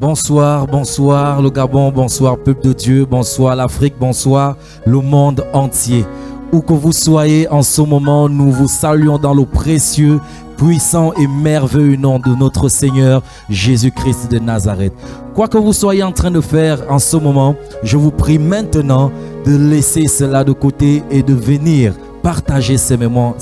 Bonsoir, bonsoir le Gabon, bonsoir peuple de Dieu, bonsoir l'Afrique, bonsoir le monde entier. Où que vous soyez en ce moment, nous vous saluons dans le précieux, puissant et merveilleux nom de notre Seigneur Jésus-Christ de Nazareth. Quoi que vous soyez en train de faire en ce moment, je vous prie maintenant de laisser cela de côté et de venir partagez ces moments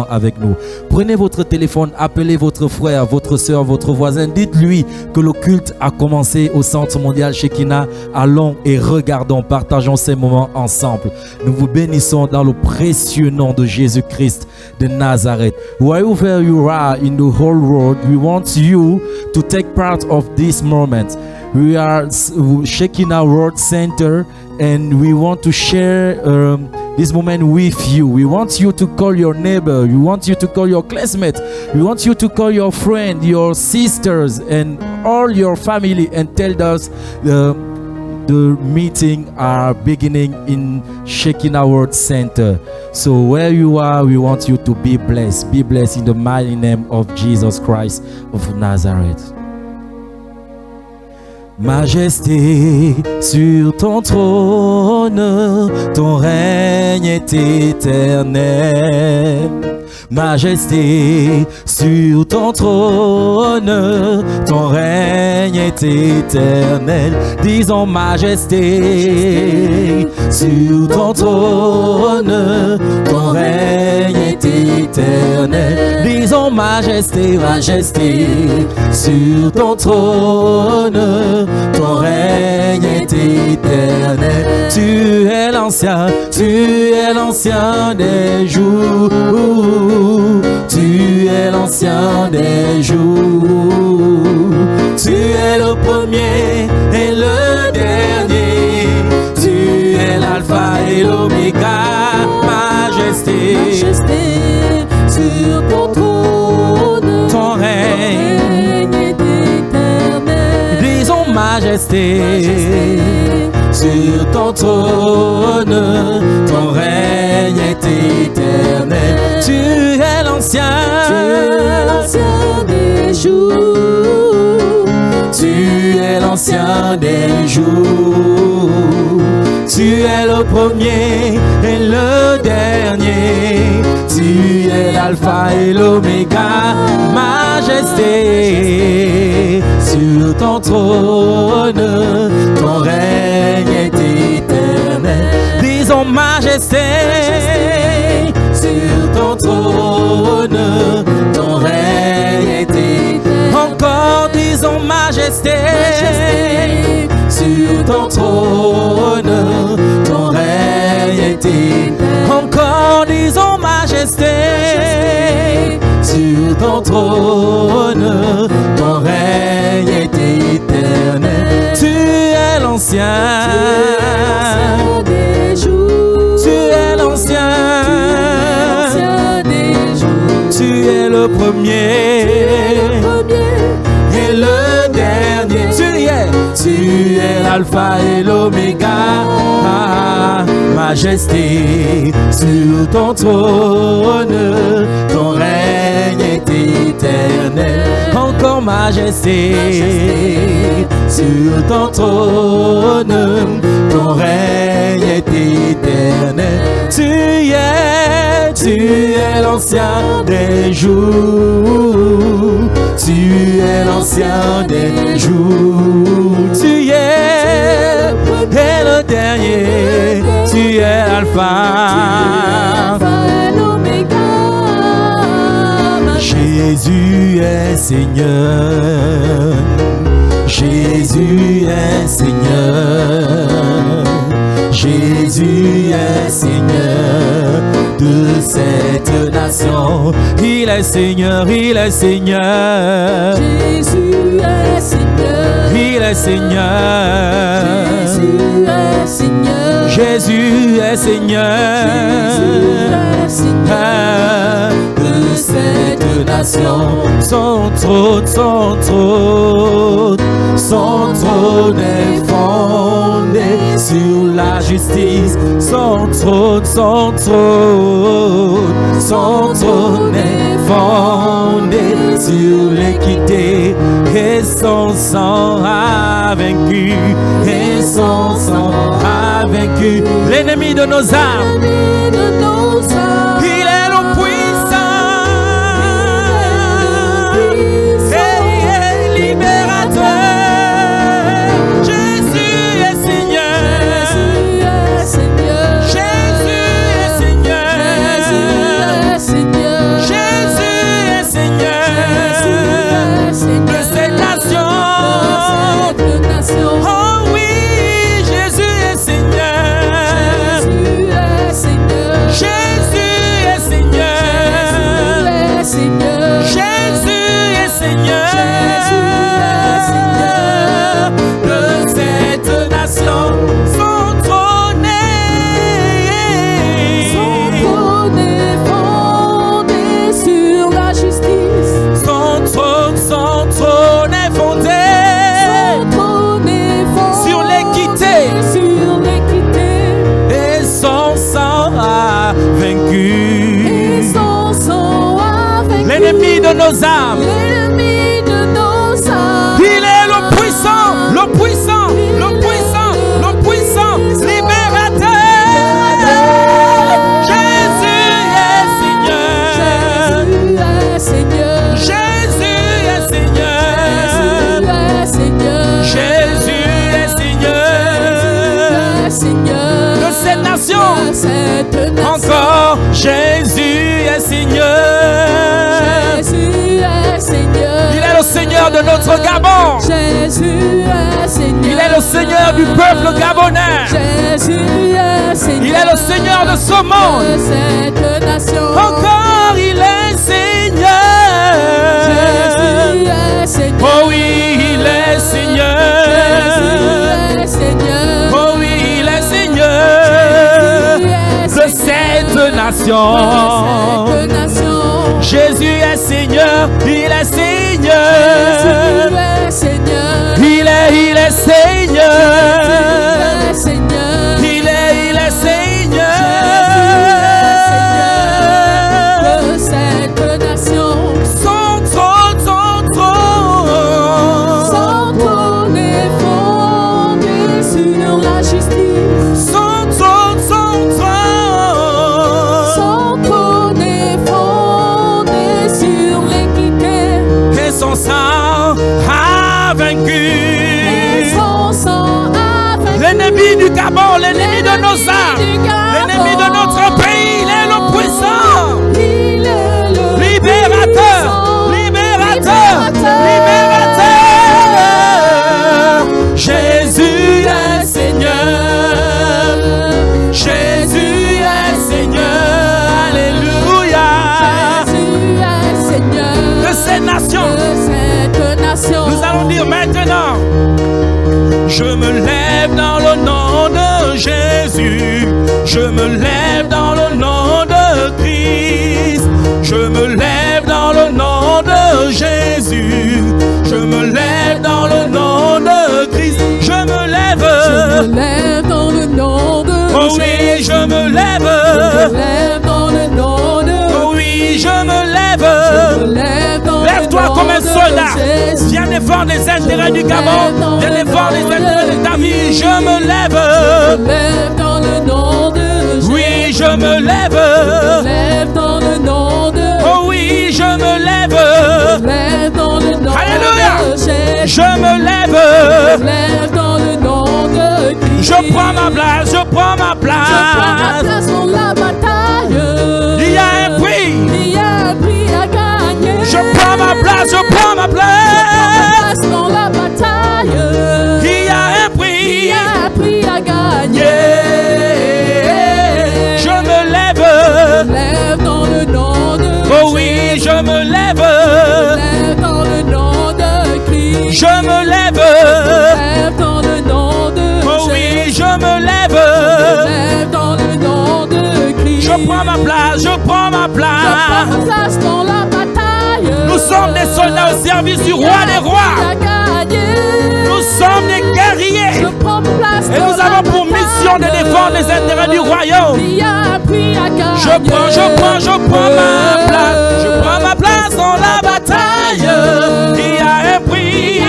avec nous. Prenez votre téléphone, appelez votre frère, votre soeur, votre voisin. Dites-lui que le culte a commencé au Centre mondial Shekinah. Allons et regardons, partageons ces moments ensemble. Nous vous bénissons dans le précieux nom de Jésus-Christ de Nazareth. Wherever you are in the whole world, we want you to take part of this moment. We are Shekinah World Center and we want to share this moment with you. We want you to call your neighbor. We want you to call your classmate. We want you to call your friend, your sisters, and all your family and tell us the meeting are beginning in Shekinah World Center. So where you are, we want you to be blessed. Be blessed in the mighty name of Jesus Christ of Nazareth. Majesté sur ton trône, ton règne est éternel. Majesté sur ton trône, ton règne est éternel. Disons majesté sur ton trône, ton règne est éternel. Disons majesté, majesté sur ton trône, ton règne est éternel. Tu es l'ancien des jours. Tu es l'ancien des jours. Tu es le premier et le dernier. Tu es l'alpha et l'oméga. Majesté, majesté sur ton trône, ton règne est éternel. Disons majesté, sur ton trône, ton règne est éternel. Tu es l'ancien des jours. Tu es l'ancien des jours. Tu es le premier et le dernier. Tu es l'alpha et l'oméga. Majesté sur ton trône, ton règne est éternel. Disons majesté sur ton trône, ton règne est éternel. Encore disons majesté sur ton trône, ton règne est éternel. Encore disons majesté sur ton trône, ton règne est éternel. Tu es l'ancien des jours. Tu es l'ancien des jours. Tu es le premier et le dernier. Tu es l'alpha et l'oméga. Majesté sur ton trône, ton règne est éternel. Encore majesté sur ton trône, ton règne est éternel. Tu es l'ancien des jours. Tu es l'ancien des jours. Tu es le dernier. Tu es Alpha. Jésus est Seigneur. Jésus est Seigneur. Jésus est Seigneur de cette nation. Il est Seigneur, il est Seigneur. Jésus est Seigneur. Il est Seigneur. Jésus est Seigneur. Jésus est Seigneur. Jésus est Seigneur de cette nation. Son trône, son trône, Son trône est fondé sur la justice. Son trône est fondé sur l'équité. Et son sang a vaincu. Et son sang a vaincu l'ennemi de nos âmes. Il est le puissant. Et libérateur. Jésus est Seigneur. Jésus est Seigneur. Jésus est Seigneur de cette nation. Oh oui, Jésus est Seigneur. Jésus est Seigneur. Jésus est Seigneur de cette nation. Son trône est fondé sur la justice. Son trône est fondé sur l'équité. Et son sang a vaincu l'ennemi de nos âmes. Il est le puissant, le puissant, le puissant, le puissant, libérateur. Jésus est Seigneur. Jésus est Seigneur. Jésus est Seigneur de cette nation. Encore, Jésus est Seigneur. Il est le Seigneur de notre Gabon. Il est le Seigneur du peuple gabonais. Il est le Seigneur de ce monde. Encore, il est Seigneur. Oh oui, il est Seigneur. Oh oui, il est Seigneur de cette nation. Jésus est Seigneur, il est Seigneur. Il est Seigneur. Il est Seigneur de cette nation. Son trône est fondé sur la justice. Son trône est fondé sur l'équité. Et son sang a vaincu l'ennemi du Gabon, l'ennemi de nos âmes, l'ennemi de notre pays. Il est le puissant, libérateur. Jésus est Seigneur. Jésus est Seigneur. Alléluia. De cette nation. Nous allons dire maintenant: je me lève dans le nom de Jésus. Je me lève dans le nom de Christ. Je me lève dans le nom de Jésus. Je me lève dans le nom de Christ. Je me lève dans le nom de Jésus. Oh oui, je me lève dans le nom de Oh oui, je me lève. Lève-toi comme un soldat. Viens défendre les intérêts du Gabon. Viens défendre les intérêts de ta vie. Je me lève dans le nom de Jésus. Oui, je me lève dans le nom de Oh oui, je me lève dans le nom Alléluia. de Jésus. Je me lève dans le nom de Christ. Je prends ma place, je prends ma place. Je prends ma place dans la bataille. Il y a un prix. Il y a un prix à gagner. Je prends ma place, je prends ma place. Dans la bataille. Il y a un prix. Il y a un prix à gagner. Je me lève dans le nom de Oh oui, je me lève dans le nom de Christ. Je me lève dans le nom de Oh oui, je me lève dans le nom de Christ. Je prends ma place, je prends ma place. Dans la bataille. Nous sommes des soldats au service du roi des rois. Nous sommes des guerriers. Je prends ma place Et nous avons pour mission de défendre les intérêts du royaume. Il y a un prix à gagner. Je prends ma place. Je prends ma place dans la bataille. Il y a un prix.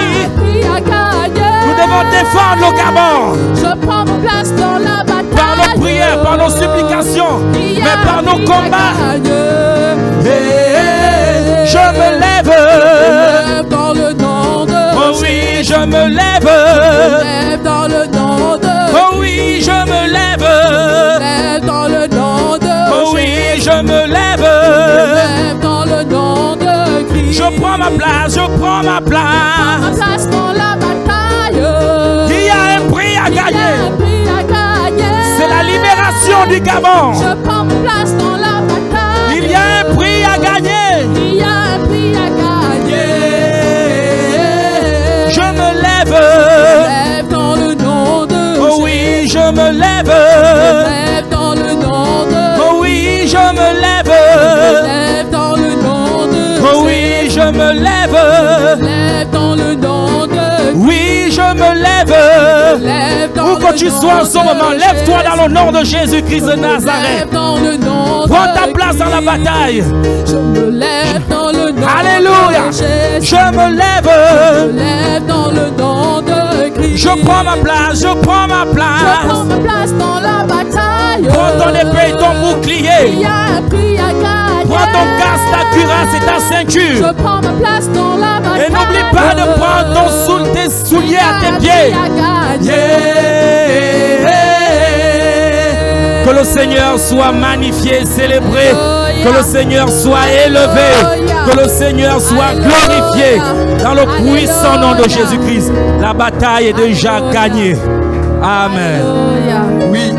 À gagner. Nous devons défendre le Gabon. Je prends ma place dans la bataille. Par nos prières, par nos supplications, mais par nos combats. Je me lève. Dans le nom de Oh oui, je me lève. lève dans le nom de Oh oui, je me lève. lève dans le nom de Oh oui, je me lève. lève dans le nom de Christ. Je prends ma place, je prends ma Ma place. place dans la bataille. Il y a un prix à Il y a un gagner. prix à gagner. C'est la libération du Gabon. Je prends ma place dans la bataille. Il y a un prix à gagner. Il y a un prix à gagner. Je me lève. Lève dans le nom de Oh oui, je me lève. lève dans le nom de Oh oui, je me lève. lève dans le nom de Oh oui, je me lève. lève dans le nom de Oui, je me lève. lève dans Où que le tu nom sois en ce de moment, lève-toi dans le nom de Jésus-Christ de Jésus. Nazareth. Lève dans le nom Prends de ta place dans la Christ. bataille. Je me lève dans le nom Alléluia. de Jésus. Je me Je lève. lève dans le nom de Christ. Je prends ma place. Je prends ma Je prends place. ma place dans la bataille. Prends ton épée et ton Il y bouclier. a un prix à gagner. Prends ton casque, ta cuirasse et ta ceinture. Je prends ma place dans la bataille. Et n'oublie pas de prendre tes souliers à tes pieds. Que le Seigneur soit magnifié, célébré. Que le Seigneur soit élevé. Que le Seigneur soit glorifié. Dans le puissant nom de Jésus-Christ. La bataille est déjà gagnée. Amen. Oui,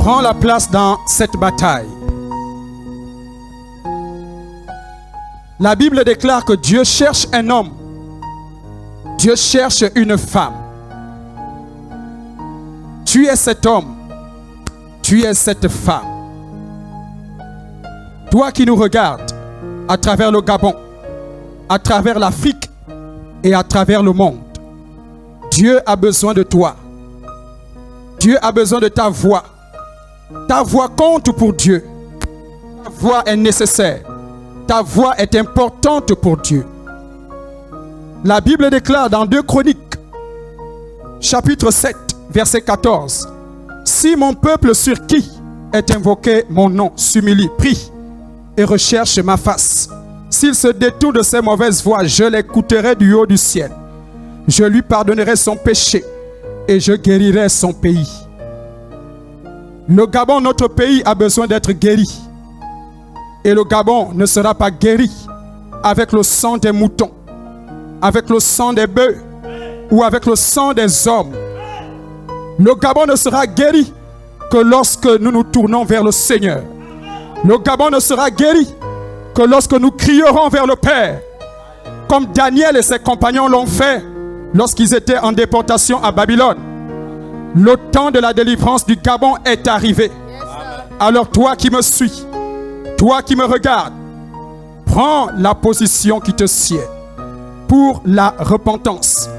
prends la place dans cette bataille. La Bible déclare que Dieu cherche un homme. Dieu cherche une femme. Tu es cet homme. Tu es cette femme. Toi qui nous regardes à travers le Gabon, à travers l'Afrique et à travers le monde, Dieu a besoin de toi. Dieu a besoin de ta voix. Ta voix compte pour Dieu. Ta voix est nécessaire. Ta voix est importante pour Dieu. La Bible déclare dans 2 Chroniques, chapitre 7, verset 14, « Si mon peuple sur qui est invoqué mon nom s'humilie, prie et recherche ma face, s'il se détourne de ses mauvaises voies, je l'écouterai du haut du ciel. Je lui pardonnerai son péché et je guérirai son pays. » Le Gabon, notre pays, a besoin d'être guéri. Et le Gabon ne sera pas guéri avec le sang des moutons, avec le sang des bœufs ou avec le sang des hommes. Le Gabon ne sera guéri que lorsque nous nous tournons vers le Seigneur. Le Gabon ne sera guéri que lorsque nous crierons vers le Père, comme Daniel et ses compagnons l'ont fait lorsqu'ils étaient en déportation à Babylone. Le temps de la délivrance du Gabon est arrivé. Alors toi qui me suis, toi qui me regardes, prends la position qui te sied pour la repentance.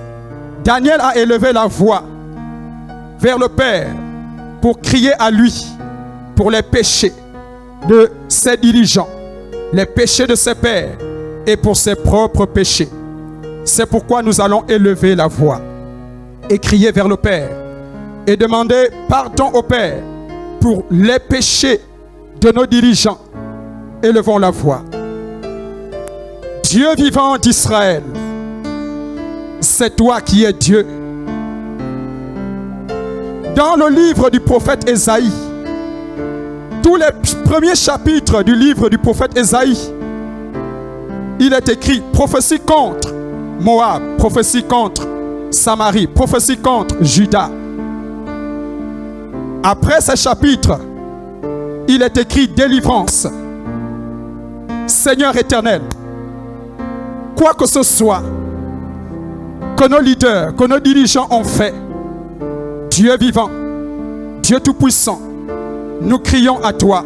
Daniel a élevé la voix vers le Père pour crier à lui pour les péchés de ses dirigeants, les péchés de ses pères et pour ses propres péchés. C'est pourquoi nous allons élever la voix et crier vers le Père et demander pardon au Père pour les péchés de nos dirigeants. Élevons la voix. Dieu vivant d'Israël, c'est toi qui es Dieu. Dans le livre du prophète Ésaïe, tous les premiers chapitres du livre du prophète Ésaïe, il est écrit prophétie contre Moab, prophétie contre Samarie, prophétie contre Juda. Après ces chapitres, il est écrit délivrance. Seigneur éternel, quoi que ce soit que nos leaders, que nos dirigeants ont fait, Dieu vivant, Dieu tout-puissant, nous crions à toi.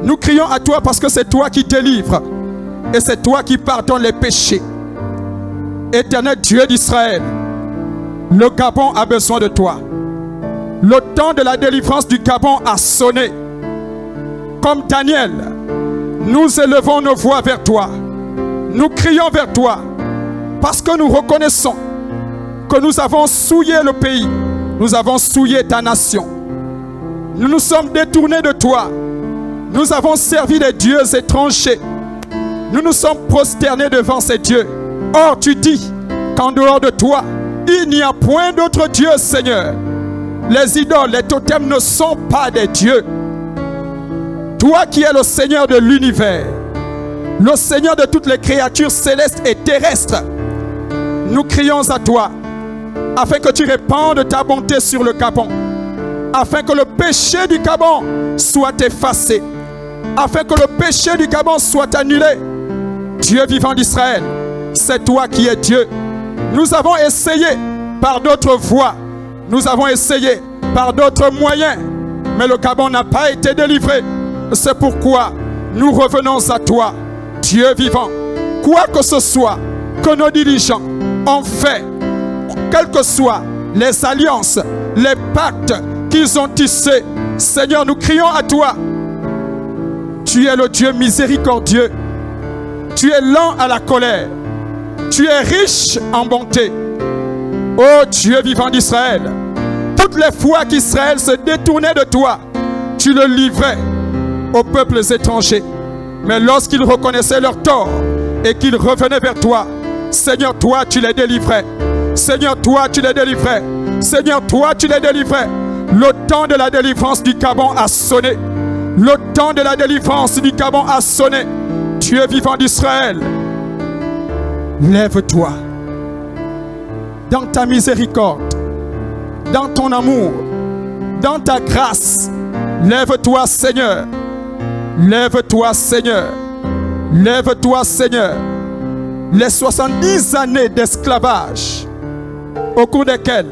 Nous crions à toi parce que c'est toi qui délivres et c'est toi qui pardonnes les péchés. Éternel Dieu d'Israël, Le Gabon a besoin de toi. Le temps de la délivrance du Gabon a sonné. Comme Daniel, nous élevons nos voix vers toi. Nous crions vers toi parce que nous reconnaissons que nous avons souillé le pays. Nous avons souillé ta nation. Nous nous sommes détournés de toi. Nous avons servi des dieux étrangers. Nous nous sommes prosternés devant ces dieux. Or, tu dis qu'en dehors de toi, il n'y a point d'autre Dieu, Seigneur. Les idoles, les totems ne sont pas des dieux. Toi qui es le Seigneur de l'univers, le Seigneur de toutes les créatures célestes et terrestres, nous crions à toi afin que tu répandes ta bonté sur le Gabon, afin que le péché du Gabon soit effacé, afin que le péché du Gabon soit annulé. Dieu vivant d'Israël, c'est toi qui es Dieu. Nous avons essayé par d'autres voies, nous avons essayé par d'autres moyens, mais le Gabon n'a pas été délivré. C'est pourquoi nous revenons à toi, Dieu vivant. Quoi que ce soit que nos dirigeants ont fait, quelles que soient les alliances, les pactes qu'ils ont tissés, Seigneur, nous crions à toi. Tu es le Dieu miséricordieux. Tu es lent à la colère. Tu es riche en bonté. Ô Dieu vivant d'Israël, toutes les fois qu'Israël se détournait de toi, tu le livrais aux peuples étrangers. Mais lorsqu'ils reconnaissaient leur tort et qu'ils revenaient vers toi, Seigneur, toi, tu les délivrais. Seigneur, toi, tu les délivrais. Seigneur, toi, tu les délivrais. Le temps de la délivrance du Gabon a sonné. Le temps de la délivrance du Gabon a sonné. Dieu vivant d'Israël, lève-toi. Dans ta miséricorde, dans ton amour, dans ta grâce, lève-toi, Seigneur. Lève-toi, Seigneur. Lève-toi, Seigneur. Les 70 années d'esclavage au cours desquelles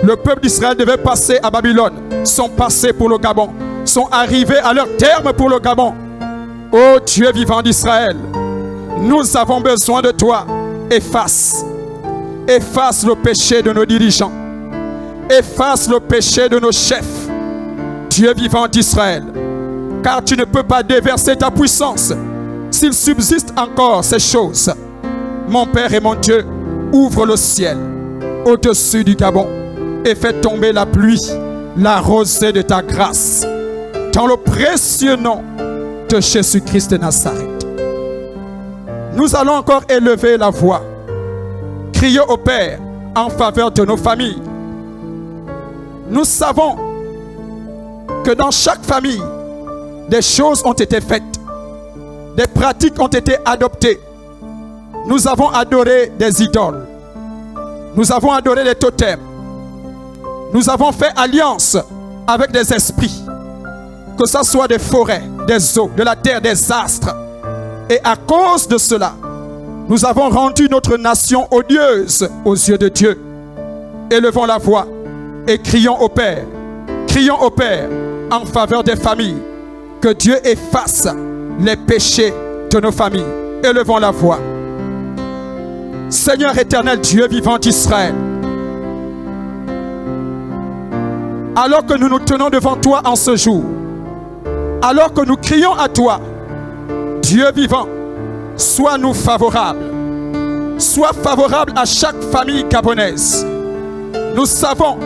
le peuple d'Israël devait passer à Babylone sont passées pour le Gabon, sont arrivées à leur terme pour le Gabon. Ô Dieu vivant d'Israël, nous avons besoin de toi. Efface le péché de nos dirigeants. Efface le péché de nos chefs. Dieu vivant d'Israël, car tu ne peux pas déverser ta puissance s'il subsiste encore ces choses. Mon Père et mon Dieu, ouvre le ciel au-dessus du Gabon et fais tomber la pluie, la rosée de ta grâce, dans le précieux nom de Jésus-Christ de Nazareth. Nous allons encore élever la voix, crier au Père en faveur de nos familles. Nous savons que dans chaque famille, des choses ont été faites, des pratiques ont été adoptées. Nous avons adoré des idoles, nous avons adoré des totems, nous avons fait alliance avec des esprits, que ce soit des forêts, des eaux, de la terre, des astres. Et à cause de cela, nous avons rendu notre nation odieuse aux yeux de Dieu. Élevons la voix et crions au Père en faveur des familles, que Dieu efface les péchés de nos familles. Élevons la voix. Seigneur éternel, Dieu vivant d'Israël, alors que nous nous tenons devant toi en ce jour, alors que nous crions à toi, Dieu vivant, sois-nous favorables. Sois favorable à chaque famille gabonaise. Nous savons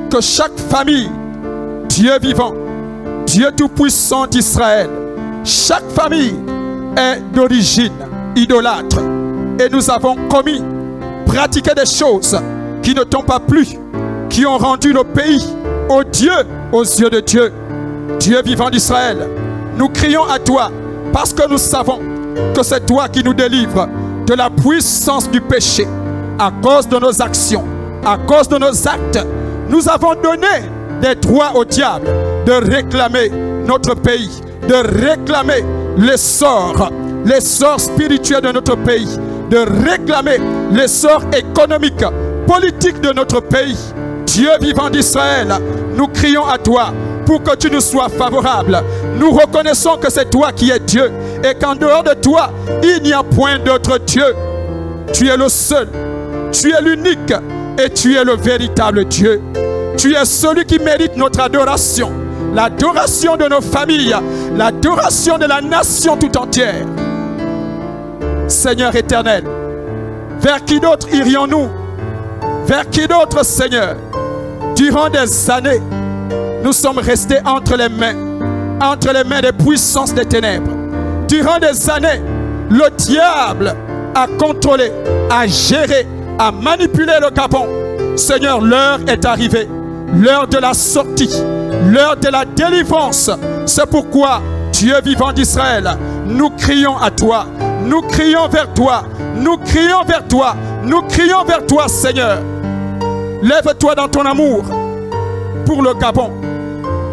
que chaque famille, Dieu vivant, Dieu tout-puissant d'Israël, chaque famille est d'origine idolâtre. Et nous avons pratiqué des choses qui ne t'ont pas plu, qui ont rendu le pays odieux aux yeux de Dieu. Dieu vivant d'Israël, nous crions à toi parce que nous savons que c'est toi qui nous délivres de la puissance du péché. À cause de nos actions, à cause de nos actes, nous avons donné des droits au diable de réclamer notre pays, de réclamer l'essor spirituel de notre pays, de réclamer l'essor économique, politique de notre pays. Dieu vivant d'Israël, nous crions à toi pour que tu nous sois favorable. Nous reconnaissons que c'est toi qui es Dieu et qu'en dehors de toi, il n'y a point d'autre Dieu. Tu es le seul, tu es l'unique, Et tu es le véritable Dieu. Tu es celui qui mérite notre adoration. L'adoration de nos familles. L'adoration de la nation tout entière. Seigneur éternel, vers qui d'autre irions-nous? Vers qui d'autre, Seigneur? Durant des années, nous sommes restés entre les mains des puissances des ténèbres. Durant des années, le diable a contrôlé, a géré, a manipulé le Gabon. Seigneur, l'heure est arrivée. L'heure de la sortie, l'heure de la délivrance. C'est pourquoi, Dieu vivant d'Israël, nous crions à toi. Nous crions vers toi. Nous crions vers toi. Nous crions vers toi, Seigneur. Lève-toi dans ton amour pour le Gabon.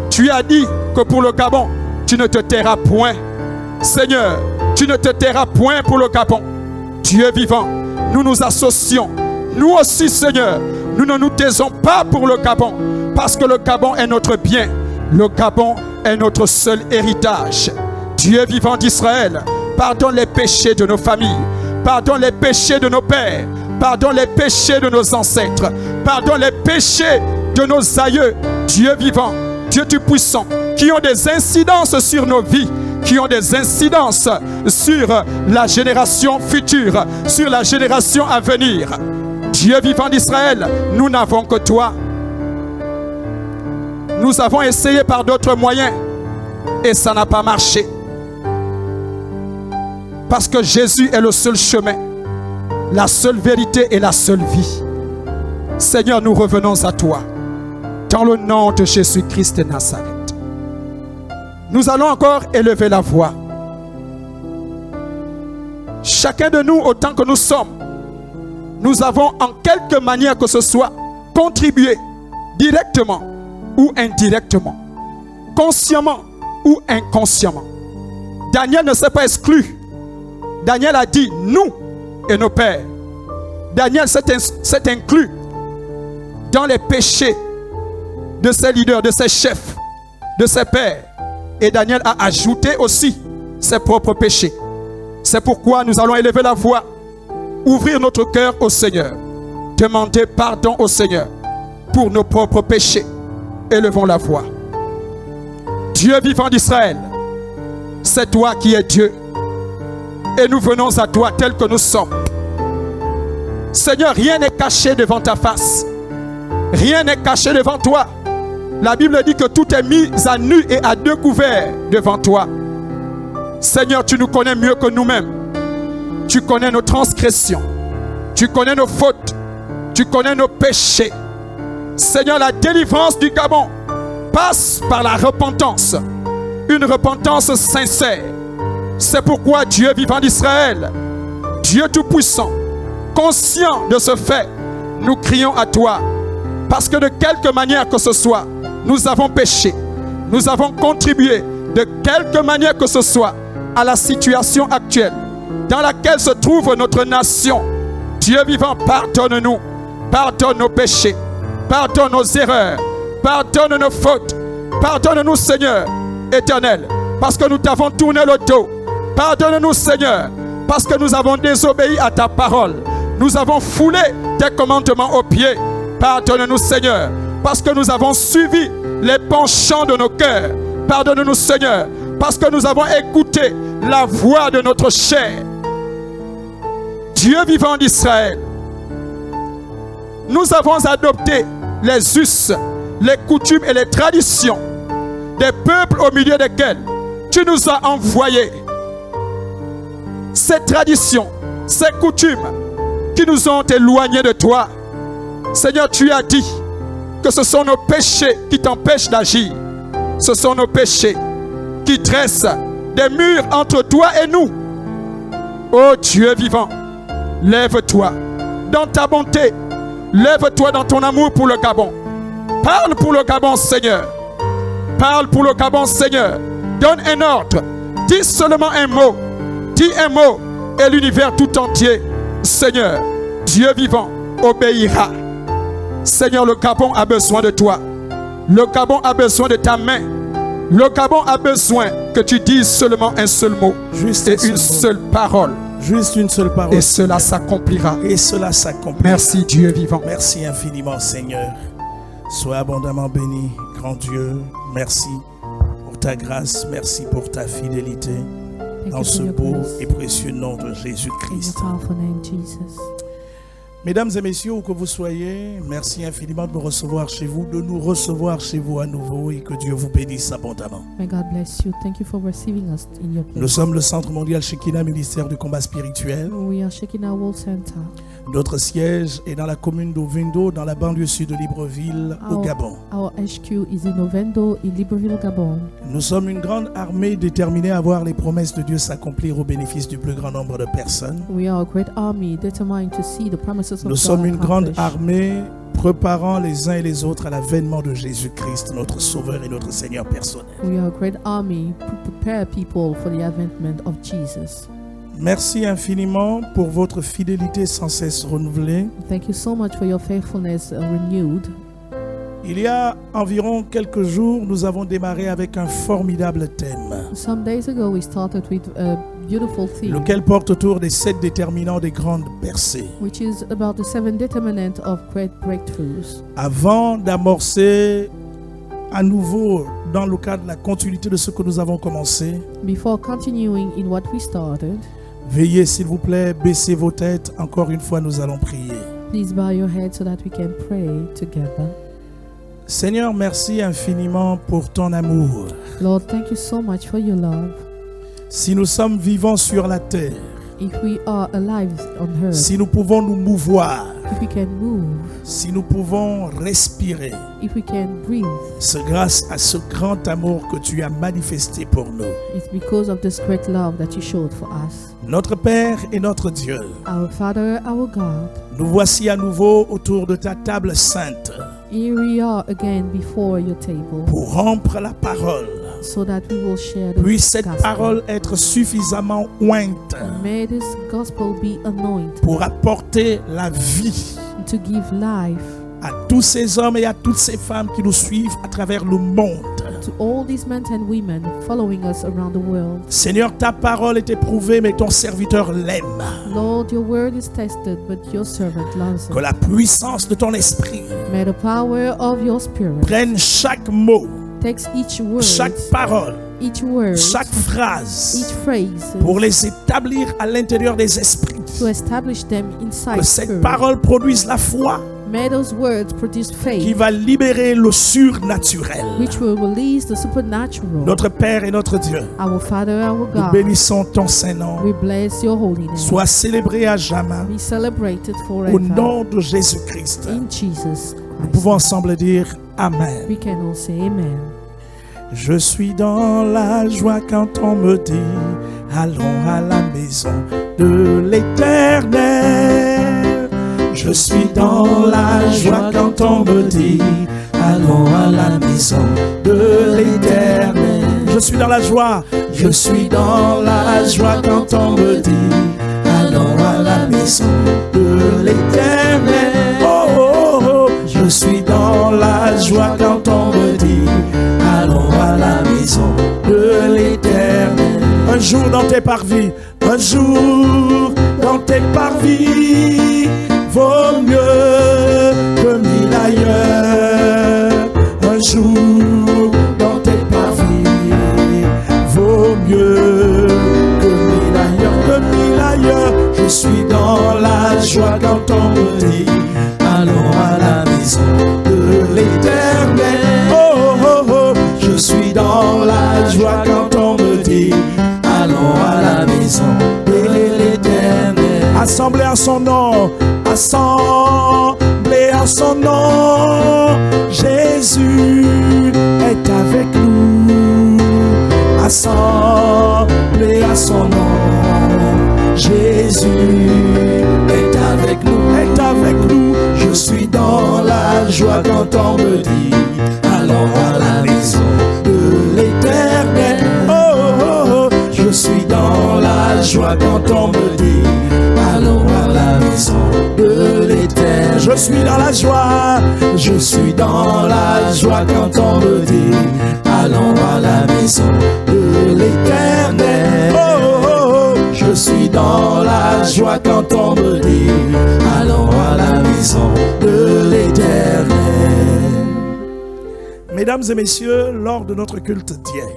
Tu as dit que pour le Gabon, tu ne te tairas point. Seigneur, tu ne te tairas point pour le Gabon. Dieu vivant, nous nous associons. Nous aussi, Seigneur, nous ne nous taisons pas pour le Gabon, parce que le Gabon est notre bien. Le Gabon est notre seul héritage. Dieu vivant d'Israël, pardonne les péchés de nos familles, pardonne les péchés de nos pères, pardonne les péchés de nos ancêtres, pardonne les péchés de nos aïeux. Dieu vivant, Dieu Tout-Puissant, qui ont des incidences sur nos vies, qui ont des incidences sur la génération future, sur la génération à venir. Dieu vivant d'Israël, nous n'avons que toi. Nous avons essayé par d'autres moyens et ça n'a pas marché. Parce que Jésus est le seul chemin, la seule vérité et la seule vie. Seigneur, nous revenons à toi. Dans le nom de Jésus-Christ de Nazareth. Nous allons encore élever la voix. Chacun de nous, autant que nous sommes, nous avons en quelque manière que ce soit contribué directement ou indirectement, consciemment ou inconsciemment. Daniel ne s'est pas exclu. Daniel a dit nous et nos pères. Daniel s'est inclus dans les péchés de ses leaders, de ses chefs, de ses pères. Et Daniel a ajouté aussi ses propres péchés. C'est pourquoi nous allons élever la voix, ouvrir notre cœur au Seigneur, demander pardon au Seigneur pour nos propres péchés. Élevons la voix. Dieu vivant d'Israël, c'est toi qui es Dieu. Et nous venons à toi tel que nous sommes. Seigneur, rien n'est caché devant ta face. Rien n'est caché devant toi. La Bible dit que tout est mis à nu et à découvert devant toi. Seigneur, tu nous connais mieux que nous-mêmes. Tu connais nos transgressions. Tu connais nos fautes. Tu connais nos péchés. Seigneur, la délivrance du Gabon passe par la repentance. Une repentance sincère. C'est pourquoi Dieu vivant d'Israël, Dieu Tout-Puissant, conscient de ce fait, nous crions à toi. Parce que de quelque manière que ce soit, nous avons péché. Nous avons contribué de quelque manière que ce soit à la situation actuelle dans laquelle se trouve notre nation. Dieu vivant, pardonne-nous. Pardonne nos péchés. Pardonne nos erreurs. Pardonne nos fautes. Pardonne-nous, Seigneur éternel, parce que nous t'avons tourné le dos. Pardonne-nous, Seigneur, parce que nous avons désobéi à ta parole. Nous avons foulé tes commandements aux pieds. Pardonne-nous, Seigneur, parce que nous avons suivi les penchants de nos cœurs. Pardonne-nous, Seigneur, parce que nous avons écouté la voix de notre chair. Dieu vivant d'Israël, nous avons adopté les us, les coutumes et les traditions des peuples au milieu desquels tu nous as envoyés. Ces traditions, ces coutumes qui nous ont éloignés de toi. Seigneur, tu as dit que ce sont nos péchés qui t'empêchent d'agir. Ce sont nos péchés qui dressent des murs entre toi et nous. Ô Dieu vivant, lève-toi dans ta bonté. Lève-toi dans ton amour pour le Gabon. Parle pour le Gabon, Seigneur. Parle pour le Gabon, Seigneur. Donne un ordre. Dis seulement un mot. Dis un mot et l'univers tout entier, Seigneur, Dieu vivant, obéira. Seigneur, le Gabon a besoin de toi. Le Gabon a besoin de ta main. Le Gabon a besoin que tu dises seulement un seul mot et une seule parole. Juste une seule parole. Et cela s'accomplira. Et cela s'accomplira. Merci Dieu vivant. Merci infiniment Seigneur. Sois abondamment béni, grand Dieu. Merci pour ta grâce. Merci pour ta fidélité. Dans ce beau et précieux nom de Jésus-Christ. Mesdames et messieurs, où que vous soyez, merci infiniment de me recevoir chez vous, de nous recevoir chez vous à nouveau et que Dieu vous bénisse abondamment. May God bless you. Thank you for receiving us in your place. Nous sommes le Centre mondial Shekinah, ministère du combat spirituel. We are Shekinah World Center. Notre siège est dans la commune d'Ovendo, dans la banlieue sud de Libreville, au Gabon. Our HQ is in Ovendo, in Libreville, Gabon. Nous sommes une grande armée déterminée à voir les promesses de Dieu s'accomplir au bénéfice du plus grand nombre de personnes. We are a great army determined to see the promises of God. Nous sommes une grande accomplished. armée préparant les uns et les autres à l'avènement de Jésus-Christ, notre Sauveur et notre Seigneur personnel. We are a great army to prepare people for the advent of Jesus. Merci infiniment pour votre fidélité sans cesse renouvelée. Thank you so much for your faithfulness renewed. Il y a environ quelques jours, nous avons démarré avec un formidable thème, Some days ago, we started with a beautiful theme, lequel porte autour des 7 déterminants des grandes percées. which is about the 7 determinants of great breakthroughs. Avant d'amorcer à nouveau dans le cadre de la continuité de ce que nous avons commencé, Before continuing in what we started, veuillez s'il vous plaît baisser vos têtes. Encore une fois, nous allons prier. please bow your head so that we can pray together. Seigneur, merci infiniment pour ton amour. Lord, thank you so much for your love. Si nous sommes vivants sur la terre, If we are alive on earth, si nous pouvons nous mouvoir, if we can move, si nous pouvons respirer, if we can breathe, c'est grâce à ce grand amour que tu as manifesté pour nous. it's because of this great love that you showed for us. Notre Père et notre Dieu, Our Father, our God, nous voici à nouveau autour de ta table sainte here we are again before your table pour rompre la parole. so that we will share the Puisse cette gospel. parole être suffisamment ointe May this gospel be anointed pour apporter la vie to give life à tous ces hommes et à toutes ces femmes qui nous suivent à travers le monde. to all these men and women following us around the world. Seigneur, ta parole est éprouvée, mais ton serviteur l'aime. Lord, your word is tested, but your servant loves Que it. la puissance de ton esprit May the power of your spirit prenne chaque mot, takes each word, chaque parole, each word, chaque each phrase phrase pour les établir à l'intérieur des esprits. to establish them inside Que cette spirit. parole produise la foi May those words produce qui faith, va libérer le surnaturel. which will release the supernatural. Notre Père et notre Dieu, Our Father, our nous God, bénissons ton Saint-Nom. we bless your holy name. Sois célébré à jamais Be celebrated au forever. nom de Jésus-Christ. In Jesus Nous Christ. pouvons ensemble dire Amen. We can all say amen. Je suis dans la joie quand on me dit allons à la maison de l'Éternel. Je suis dans la joie quand on me dit allons à la maison de l'Éternel. Je suis dans la joie. Je suis dans la joie quand on me dit allons à la maison de l'Éternel. Oh, oh, oh. Je suis dans la joie quand on me dit allons à la maison de l'Éternel. Un jour dans tes parvis, un jour dans tes parvis, vaut mieux que 1000 ailleurs. Un jour dans tes parvis, vaut mieux que 1000 ailleurs, que 1000 ailleurs. Je suis dans la joie quand on me dit allons à la maison de l'Éternel. Oh, oh, oh. Je suis dans la joie quand on me dit allons à la maison de l'Éternel. Assemblés à son nom, assemblés à son nom, Jésus est avec nous. Assemblés à son nom, Jésus est avec nous, est avec nous. Je suis dans la joie quand on me dit allons à la maison de l'Éternel. Oh, oh, oh. Je suis dans la joie quand on me dit allons à la maison de l'Éternel. Je suis dans la joie, je suis dans la joie quand on me dit allons à la maison de l'Éternel. Oh, oh, oh. Je suis dans la la joie quand on me dit, allons à la maison de l'Éternel. Mesdames et messieurs, lors de notre culte d'hier,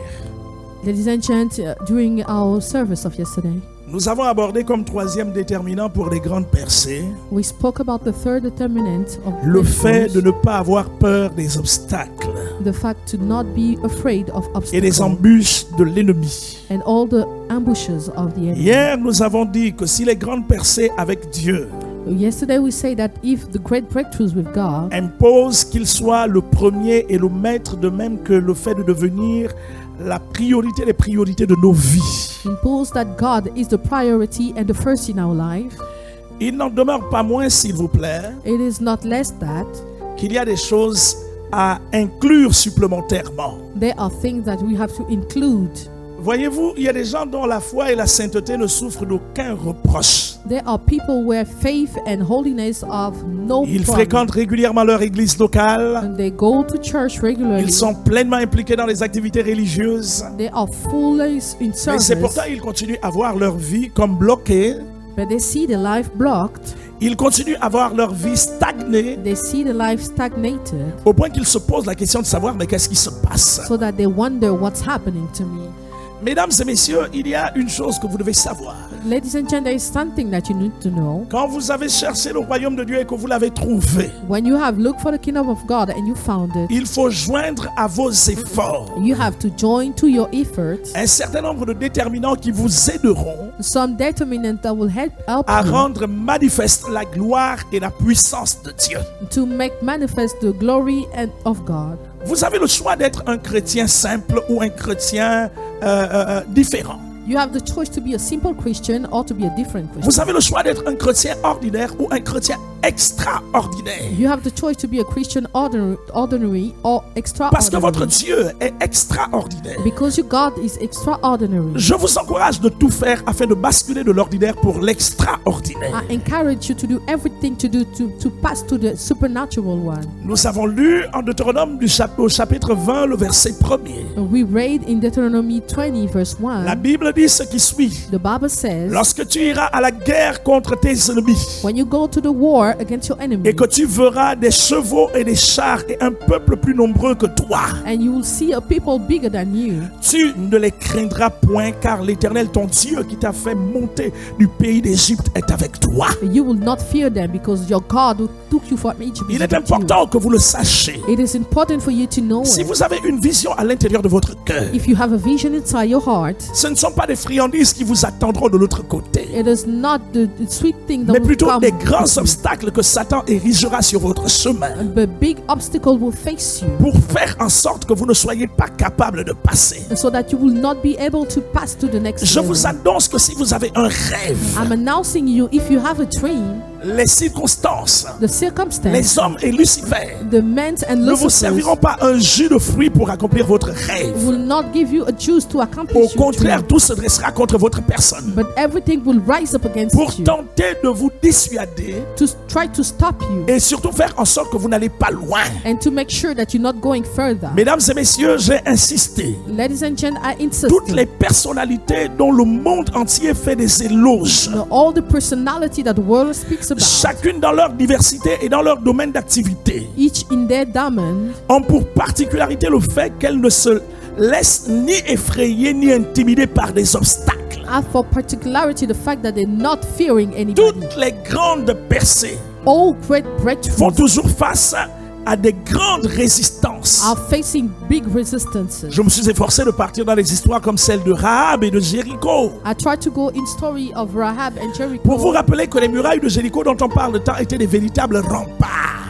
Ladies and gentlemen, during our service of yesterday, nous avons abordé comme troisième déterminant pour les grandes percées we spoke about the third determinant of le fait de breakthroughs, ne pas avoir peur des obstacles the fact to not be afraid of et des obstacles embûches de l'ennemi. and all the ambushes of the enemy. Hier, nous avons dit que si les grandes percées avec Dieu Yesterday we say that if the great breakthroughs with God imposent qu'il soit le premier et le maître, de même que le fait de devenir la priorité des priorités de nos vies, impose that God is the priority and the first in our life, il n'en demeure pas moins, s'il vous plaît, it is not less that qu'il y a des choses à inclure supplémentairement. there are things that we have to include. Voyez-vous, il y a des gens dont la foi et la sainteté ne souffrent d'aucun reproche. There are people where faith and holiness of no Ils problem. fréquentent régulièrement leur église locale. And they go to church regularly. Ils sont pleinement impliqués dans les activités religieuses. They are fully in Mais service, c'est pourtant ils continuent à voir leur vie comme bloquée. but they see the life blocked. Ils continuent à voir leur vie stagnée They see the life stagnated, au point qu'ils se posent la question de savoir mais qu'est-ce qui se passe. so that they wonder what's happening to me. Mesdames et messieurs, il y a une chose que vous devez savoir. Ladies and gentlemen, there is something that you need to know. Quand vous avez cherché le royaume de Dieu et que vous l'avez trouvé, When you have looked for the kingdom of God and you found it, il faut joindre à vos efforts you have to join to your efforts un certain nombre de déterminants qui vous aideront some determinant that will help à you rendre manifeste la gloire et la puissance de Dieu. to make manifest the glory of God. Vous avez le choix d'être un chrétien simple ou un chrétien différent. You have the choice to be a simple Christian or to be a different Christian. Vous avez le choix d'être un chrétien ordinaire ou un chrétien extraordinaire. You have the choice to be a Christian ordinary or Parce que votre extraordinary. Dieu est extraordinaire. Because your God is extraordinary. Je vous encourage de tout faire afin de basculer de l'ordinaire pour l'extraordinaire. I encourage you to do everything to pass to the supernatural one. Nous avons lu en Deutéronome au chapitre 20, le verset 1er. We read in Deuteronomy 20 verse 1. La Bible dit ce qui suit. The Bible says, Lorsque tu iras à la guerre contre tes ennemis when you go to the war against your enemy, et que tu verras des chevaux et des chars et un peuple plus nombreux que toi, and you will see a people bigger than you, tu ne les craindras point, car l'Éternel, ton Dieu, qui t'a fait monter du pays d'Égypte, est avec toi. you will not fear them, because your God who took you from Egypt is Il est with you. important que vous le sachiez. It is important for you to know Si it. vous avez une vision à l'intérieur de votre cœur, If you have a vision inside your heart, ce ne sont pas des friandises qui vous attendront de l'autre côté, it is not the sweet thing that mais will plutôt come, des grands obstacles que Satan érigera sur votre chemin but big obstacle will face you, pour faire en sorte que vous ne soyez pas capable de passer. so that you will not be able to pass to the next Je level. vous annonce que si vous avez un rêve, I'm announcing you, if you have a dream, les circonstances, the circumstance, les hommes et Lucifer the men and ne vous Lucifer serviront pas un jus de fruits pour accomplir votre rêve. will not give you a juice to Au accomplish your contraire, dream, tout se dressera contre votre personne but everything will rise up against pour you tenter de vous dissuader to try to stop you et surtout faire en sorte que vous n'allez pas loin. and to make sure that you're not going further. Mesdames et messieurs, j'ai insisté. Ladies and gentlemen, I insist. Toutes les personnalités dont le monde entier fait des éloges, All the personality that the world speaks about, chacune dans leur diversité et dans leur domaine d'activité, each in their domain, ont pour particularité le fait qu'elles ne se laissent ni effrayer ni intimider par des obstacles. have for particularity the fact that they're not fearing anybody. Toutes les grandes percées All great font breakthroughs toujours face à des grandes résistances. are facing big resistances. Je me suis efforcé de partir dans des histoires comme celle de Rahab et de Jéricho, I tried to go in story of Rahab and Jericho pour vous rappeler que les murailles de Jéricho dont on parle de temps étaient des véritables remparts.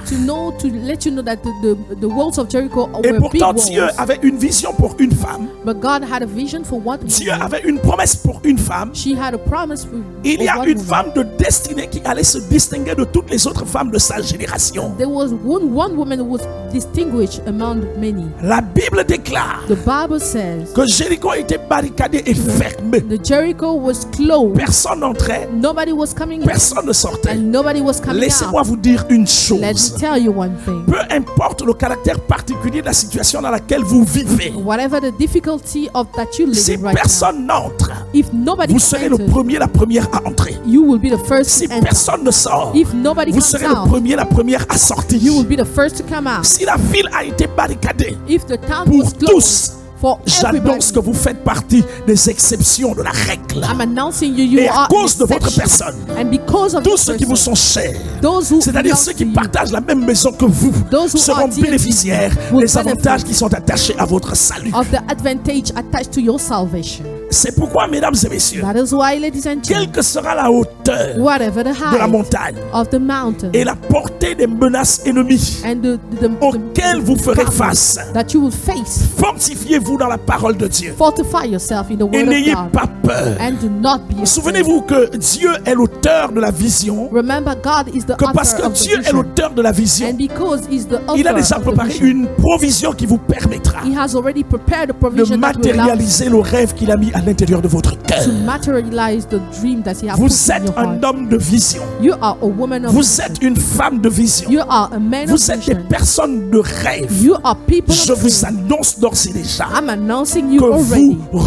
to let you know that the walls of Jericho Et were big pourtant walls. Dieu avait une vision pour une femme. But God had a vision for one Dieu woman. avait une promesse pour une femme. She had a promise for Il y a one une woman. femme de destinée qui allait se distinguer de toutes les autres femmes de sa génération. There was one woman who was distinguished among many. La Bible déclare The Bible says que Jéricho était barricadé et fermé. the Jericho was closed. Personne n'entrait, Nobody was coming in, personne ne sortait. and nobody was coming Laissez-moi out. vous dire une Let me chose. tell you one thing. Peu importe le caractère particulier de la situation dans laquelle vous vivez, Whatever the difficulty of that you live si in right now, personne n'entre, if nobody vous serez le enters, premier, la première à entrer. you will be the first Si to enter. personne ne sort, If nobody vous comes serez le out, premier, la première à sortir. you will be the first to come out. Si la ville a été barricadée, If the town pour was tous, closed for everybody, j'annonce que vous faites partie des exceptions de la règle. I'm announcing you Et à are an cause de votre exception. personne, And because of tous your ceux qui vous person, sont chers, those who c'est-à-dire belong ceux to qui you, partagent la même maison que vous, Those who seront are dear to bénéficiaires you will des avantages benefit qui sont attachés à votre salut. of the advantage attached to your salvation. C'est pourquoi, mesdames et messieurs, That is why, ladies and quelle gentlemen, que sera la hauteur whatever the de la height montagne of the mountain et la portée des menaces ennemies and auxquelles vous ferez problems face, that you will face, fortifiez-vous dans la parole de Dieu fortify yourself in the et word n'ayez of God pas peur. and do not be afraid. Souvenez-vous que Dieu est l'auteur de la vision, Remember, God is the que parce author que of the Dieu est vision, l'auteur de la vision, and because He's the il a author déjà of the préparé vision, une provision qui vous permettra He has already prepared a de provision that will allow matérialiser le rêve qu'il a mis à l'intérieur de votre cœur. to materialize the dream that He has put Vous in êtes your un heart. homme de vision. You are a woman of Vous vision. êtes une femme de vision. You are a man of Vous êtes des vision. personnes de rêve. You are people Je of vous dream. annonce d'ores et déjà I'm announcing you que already vous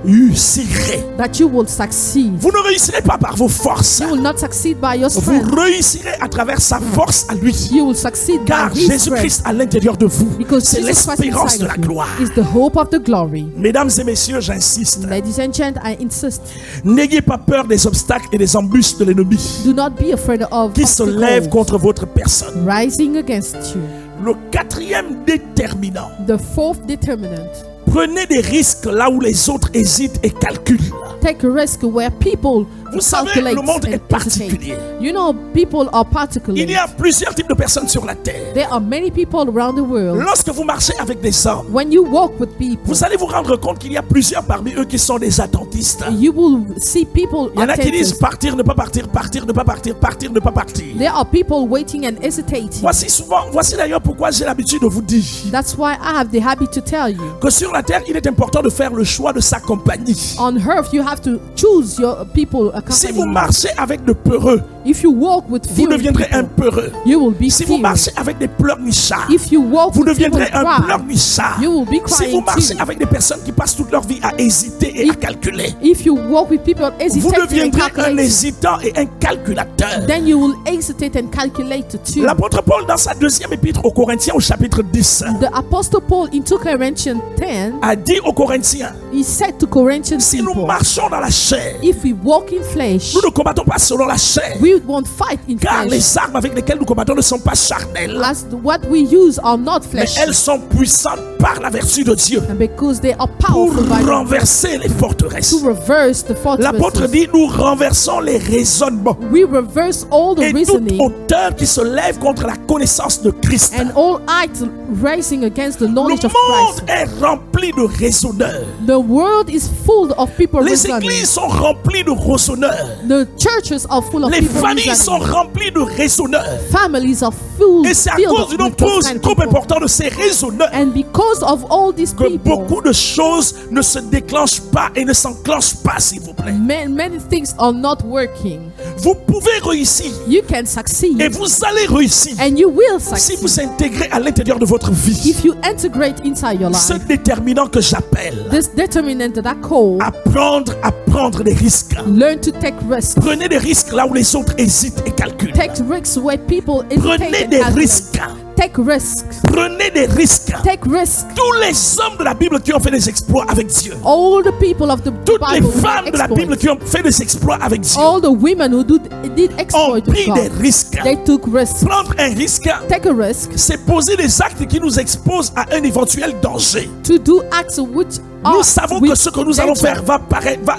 réussirez. that you will succeed. Vous ne réussirez pas par vos forces. You will not succeed by your Vous strength. réussirez à travers sa force à lui. You will succeed Car by His strength. Jésus-Christ à l'intérieur de vous, Because c'est Jesus Christ l'espérance inside de la of you gloire. is the hope of the glory. Mesdames et messieurs, j'insiste. Ladies and gentlemen, I insist. N'ayez pas peur des obstacles et des embûches de l'ennemi Do not be afraid of qui se lèvent obstacles contre votre personne. rising against you. Le quatrième déterminant, The fourth determinant. prenez des risques là où les autres hésitent et calculent. Take a risk where people Vous savez, calculate le monde and est particulier. hesitate. You know, people are Il particular. y a plusieurs types de personnes sur la terre. There are many people around the world. Lorsque vous marchez avec des hommes, When you walk with people, vous allez vous rendre compte qu'il y a plusieurs parmi eux qui sont des attentistes. you will see people Il y en a qui disent attentive. partir, ne pas partir, partir, ne pas partir, partir, ne pas partir. There are people waiting and hesitating. Voici d'ailleurs pourquoi j'ai l'habitude de vous dire That's why I have the habit to tell you. que sur la terre, il est important de faire le choix de sa compagnie. On earth, you have to choose your people Si vous accompanying you. marchez avec de peureux, If you walk with vous few deviendrez un people, peureux. you will be Si vous few. marchez avec des pleurnichards, If you walk vous with people deviendrez un cry, pleurnichard. you will be Si vous crying marchez too. avec des personnes qui passent toute leur vie à hésiter et à calculer, If you walk with people vous hesitating and deviendrez un calculating, hésitant et un calculateur. then you will hesitate and calculate too. L'apôtre Paul, dans sa deuxième épître aux Corinthiens, au chapitre 10, The Apostle Paul in 2 Corinthians 10, a dit aux Corinthiens, he said to Corinthian si nous people, marchons dans la chair, if we walk in flesh, nous ne combattons pas selon la chair, we won't fight in car flesh. les armes avec lesquelles nous combattons ne sont pas charnelles, As what we use are not mais flesh, elles sont puissantes par la vertu de Dieu and because they are pour powerful by renverser les forteresses. to reverse the L'apôtre fortresses. dit, nous renversons les raisonnements We reverse all the et toute reasoning hauteur qui se lève contre la connaissance de Christ. and all acts rising against the Le knowledge of monde Christ. est rempli de raisonneurs. The world is full of people Les reasoning. églises sont remplies de raisonneurs. The churches are full of Les people familles sont reasoning. remplies de raisonneurs. Families are full Et c'est à filled cause d'une with those cause kind of trop people. importante de ces raisonneurs And because of all these que people, beaucoup de choses ne se déclenchent pas et ne s'enclenchent pas, s'il vous plaît. many things are not working. Vous pouvez réussir You can succeed et vous allez réussir and you will si succeed vous intégrez à l'intérieur de votre vie if you integrate inside your ce life déterminant que j'appelle this determinant that I call apprendre à prendre des risques. learn to take risks. Prenez des risques là où les autres hésitent et calculent. Take risks where people Prenez hesitate and des calculate. risques. Take risks. Prenez des risques. Take risks. Tous les hommes de la Bible qui ont fait des exploits avec Dieu. All the people of the Toutes les Bible who femmes did de la Bible exploits. qui ont fait des exploits avec Dieu All the women who did ont exploit with pris des God. risques. They took risks. Prendre un risque, Take a risk c'est poser des actes qui nous exposent à un éventuel danger. to do acts which Nous are savons que with ce que nous allons danger. faire va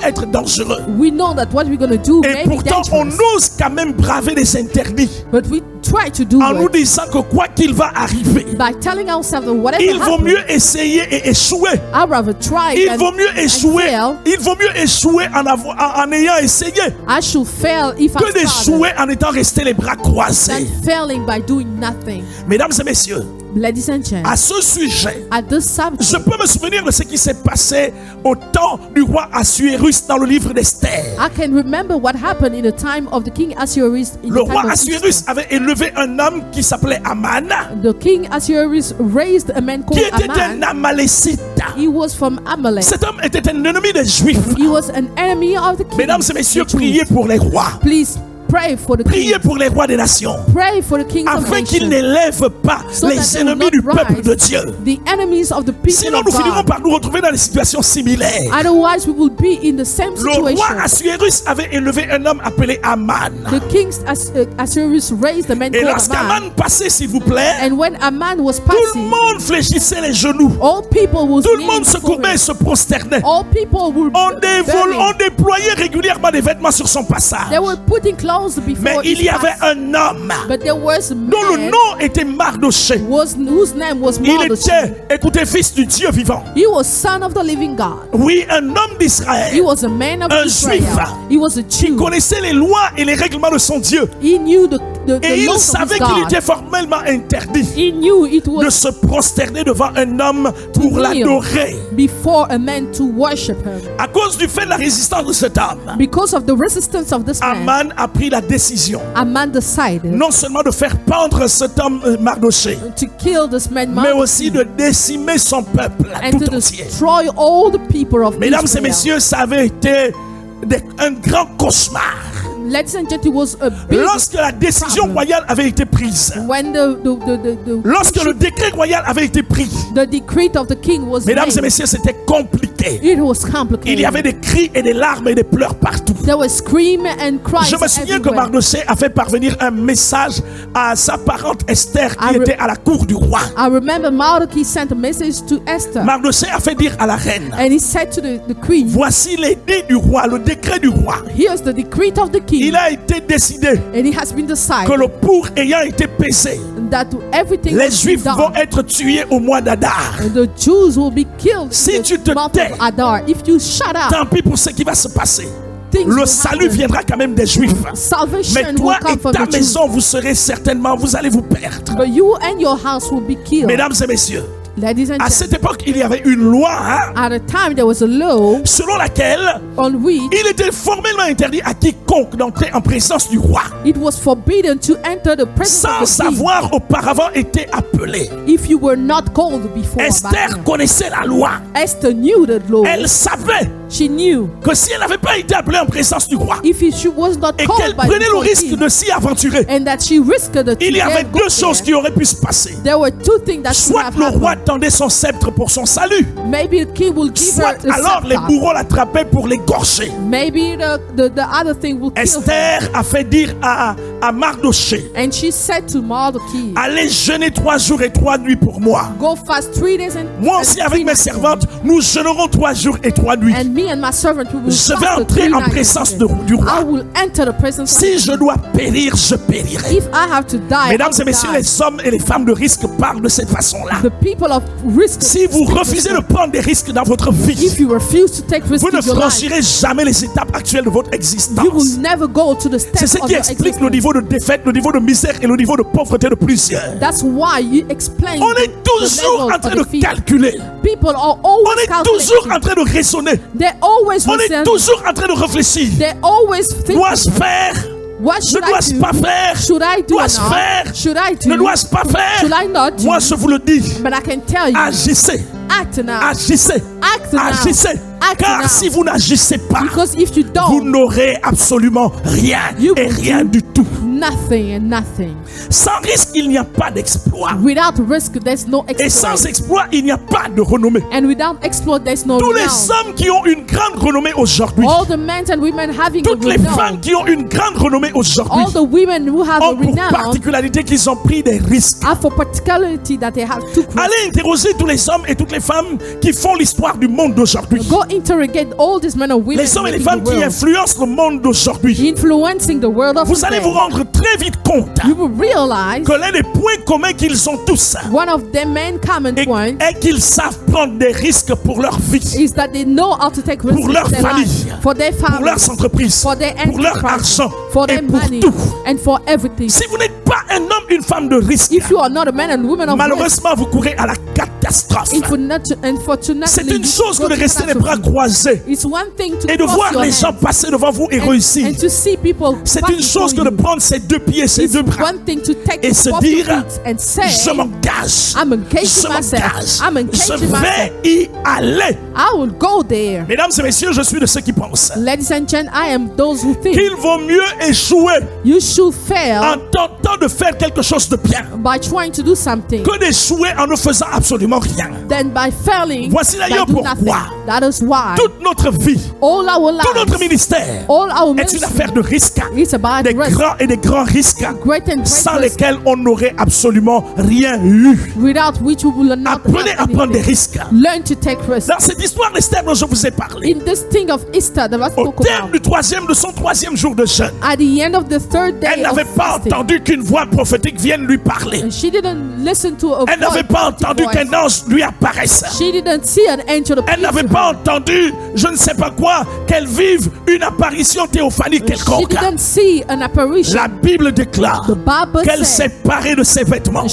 être dangereux. We know that what we're going to do Et may be pourtant, on dangerous, ose quand même braver les interdits but we try to do en nous it disant que quoi qu'il va arriver, by telling ourselves that whatever il vaut happens, mieux essayer et échouer. I'd rather try Il and vaut mieux échouer. fail. Il vaut mieux échouer en ayant essayé I should fail if que I started d'échouer en étant resté les bras than croisés. failing by doing nothing. Mesdames et messieurs, Ladies and À gentlemen, ce sujet, at this subject, je peux me souvenir de ce qui s'est passé au temps du roi Assuérus dans le livre d'Esther. I can remember what happened in the time of the king Assuerus. In Le the time roi of Assuérus Esther. avait élevé un homme qui s'appelait Aman, The king Assuerus raised a man qui called était un Aman. Amalécite. He was from Amalek. Cet homme était un ennemi des Juifs. He was an enemy of the king. Mesdames et messieurs, the Jews. priez pour les rois. Please pray for the king. Priez pour les rois des nations, Pray for the kings of afin qu'ils nations. n'élèvent pas So that les they will ennemis not du peuple rise de Dieu. The enemies of the people Sinon, of nous finirons God. par nous retrouver dans des situations similaires. Otherwise, we will be in the same Le situation. roi Assuérus avait élevé un homme appelé Aman. The king Assuerus raised a man Et called lorsqu'Aman Aman. passait, s'il vous plaît, And when Aman was tout le passing, monde fléchissait les genoux. all people was Tout le kneeling monde se before courbait et him. se prosternait. All people would On déployait régulièrement des vêtements sur son passage. They were putting clothes Mais before il his y avait pass. un homme But there was a dont le man nom était Mardoché. whose name was Il Mordecai. était, écoutez, fils du Dieu vivant. He was son of the living God. Oui, un homme He d'Israël was a man of Un Israel. juif. He was a qui Jew. connaissait les lois et les règlements de son Dieu. He knew the Et il laws of savait his qu'il God. était formellement interdit He knew it de was se prosterner devant un homme pour kneel l'adorer. before a man to worship him. À cause du fait de la résistance de cet homme, Because of the resistance of this man, Aman a pris la décision Aman decided non seulement de faire pendre cet homme Mardoché, to kill this man mais Mordecai aussi de décimer son peuple and tout to entier. destroy all the people of Mesdames et Israel. messieurs, ça avait été un grand cauchemar. Ladies and gentlemen, it was a big Lorsque la décision problem. royale avait été prise, when lorsque le décret royal avait été pris, the decree of the king was mesdames et made, messieurs, c'était compliqué. it was complicated. Il y avait des cris et des larmes et des pleurs partout. There was screaming and cries Je me souviens que everywhere. Mardoché a fait parvenir un message à sa parente Esther qui I re- était à la cour du roi. I remember Mordecai sent a message to Esther, Mardoché a fait dire à la reine, and he said to the queen, voici l'édit du roi, le décret du roi. here's the decree of the king, Il a été décidé and it has been que decided le pour ayant été pesé, that everything les will be Juifs done. vont être tués au mois d'Adar. And the Jews will be killed Si in tu the te month tais, of Adar. If you shut up, Tant pis pour ce qui va se passer. things Le will salut happen. viendra quand même des Juifs. Salvation Mais will toi come et from ta the Jews. maison, vous serez certainement, vous allez vous perdre. But you and your house will be killed. Mesdames et messieurs, Ladies and à gentlemen, cette époque, il y avait une loi hein, at the time there was a law selon laquelle on which il était formellement interdit à quiconque d'entrer en présence du roi it was forbidden to enter the presence sans of the king savoir auparavant été appelé. if you were not called before. Esther connaissait la loi. Esther knew the law. Elle savait She knew que si elle n'avait pas été appelée en présence du roi if she was not et called qu'elle by prenait le the risque king, de s'y aventurer, and that she risked it, il y avait go deux choses there, qui auraient pu se passer. there were two things that should Soit have le roi happened. tendait son sceptre pour son salut, Maybe the king will give soit her the alors les scepter. bourreaux l'attrapaient pour l'égorger. Maybe the other thing will kill her. Esther a fait dire à Mardoché, And she said to Mordecai, allez jeûner 3 jours et 3 nuits pour moi. go fast 3 days and Moi and aussi 3 avec mes nights. servantes, nous jeûnerons 3 jours et 3 nuits. And me and my servant we will Je vais fast the entrer 3 en nights présence together. du roi. I will enter the presence of Si the je king. dois périr, je périrai. If I have to die, Mesdames I et will messieurs, die. les hommes et les femmes de risque parlent de cette façon-là. The people of risk. Si vous refusez de prendre des risques dans votre vie, If you refuse to take risks vous ne in your life, franchirez jamais les étapes actuelles de votre you existence. will never go to the C'est steps ce of qui your explique le existence. niveau de défaite, le niveau de misère et le niveau de pauvreté de plusieurs. That's why you explain On est the toujours level en train of de defeat. calculer. People are On always est calculating. toujours en train de raisonner. They're always On est reasoning. toujours en train de réfléchir. They're always thinking, Dois-je faire? what Ne should I dois-je do? pas faire? Should I do or Dois-je not? faire? Should I do? Ne dois-je pas Should I faire? not do? Moi, je vous le dis. But I can tell you, Agissez. act now. Agissez. Act now. Agissez. Act Car now. si vous n'agissez pas, Because if you vous don't, n'aurez absolument rien You et will rien do du tout. nothing and nothing. Sans risque, il n'y a pas d'exploit. Without risk, there's no Et sans exploit. exploit, il n'y a pas de renommée. And without exploit, there's no Tous les renown. hommes qui ont une grande renommée aujourd'hui, All the men and women having a toutes les femmes renown, qui ont une grande renommée aujourd'hui, all the women who have a ont pour renown, particularité qu'ils ont pris des risques. have for particularity that they have took risk. Allez interroger tous les hommes et toutes les femmes qui font l'histoire du monde d'aujourd'hui. Go interrogate all these men and women les hommes et les in femmes the qui world, influencent le monde d'aujourd'hui, influencing the world of vous allez today, vous rendre très vite compte you will realize que l'un des points communs qu'ils ont tous one of the main common points est qu'ils savent prendre des risques pour leur vie, is that they know how to take risks pour leur in their famille, life, for their pour family, leurs entreprises, for their pour leur enterprise, argent for et their pour money, tout. and for everything. Si vous n'êtes pas un homme, une femme de risque, If you are not a man and woman of risk, malheureusement vous courez à la catastrophe. unfortunately, C'est une chose que you go de to rester les bras catastrophe. croisés It's one thing to et de cross voir your les gens hands passer devant vous et réussir. and to see people C'est pass une chose que before de you. prendre ses deux pieds, ses It's deux bras one thing to take et se both dire, your feet and say, je m'engage, I'm engaging je myself. m'engage, I'm je engaging vais myself. y aller. I will go there. Mesdames et messieurs, je suis de ceux qui pensent Ladies and gentlemen, I am those who think qu'il vaut mieux échouer you should fail en tentant de faire quelque chose de bien by trying to do something que d'échouer en ne faisant absolument rien. than by failing Voici by d'ailleurs doing pourquoi nothing. That is why toute notre vie, all our tout notre lives, ministère all our est une ministry affaire de risques, is about des risk, grands et des grands risques great and sans great risk, lesquels on n'aurait absolument rien eu. without which we will not Apprenez à have prendre des anything. risques. Learn to take risks. Dans cette histoire d'Esther dont je vous ai parlé, In this thing of Easter that I au spoke terme about, de son troisième jour de jeûne, at the end of the third day elle of n'avait pas fasting, entendu qu'une voix prophétique vienne lui parler. and she didn't listen to a Elle n'avait pas entendu voice. qu'un ange lui apparaisse. She didn't see an angel appear Elle n'avait to pas her. entendu, je ne sais pas quoi, qu'elle vive une apparition théophanique She quelconque. didn't see an apparition. La Bible déclare The Bible qu'elle s'est said parée de ses vêtements.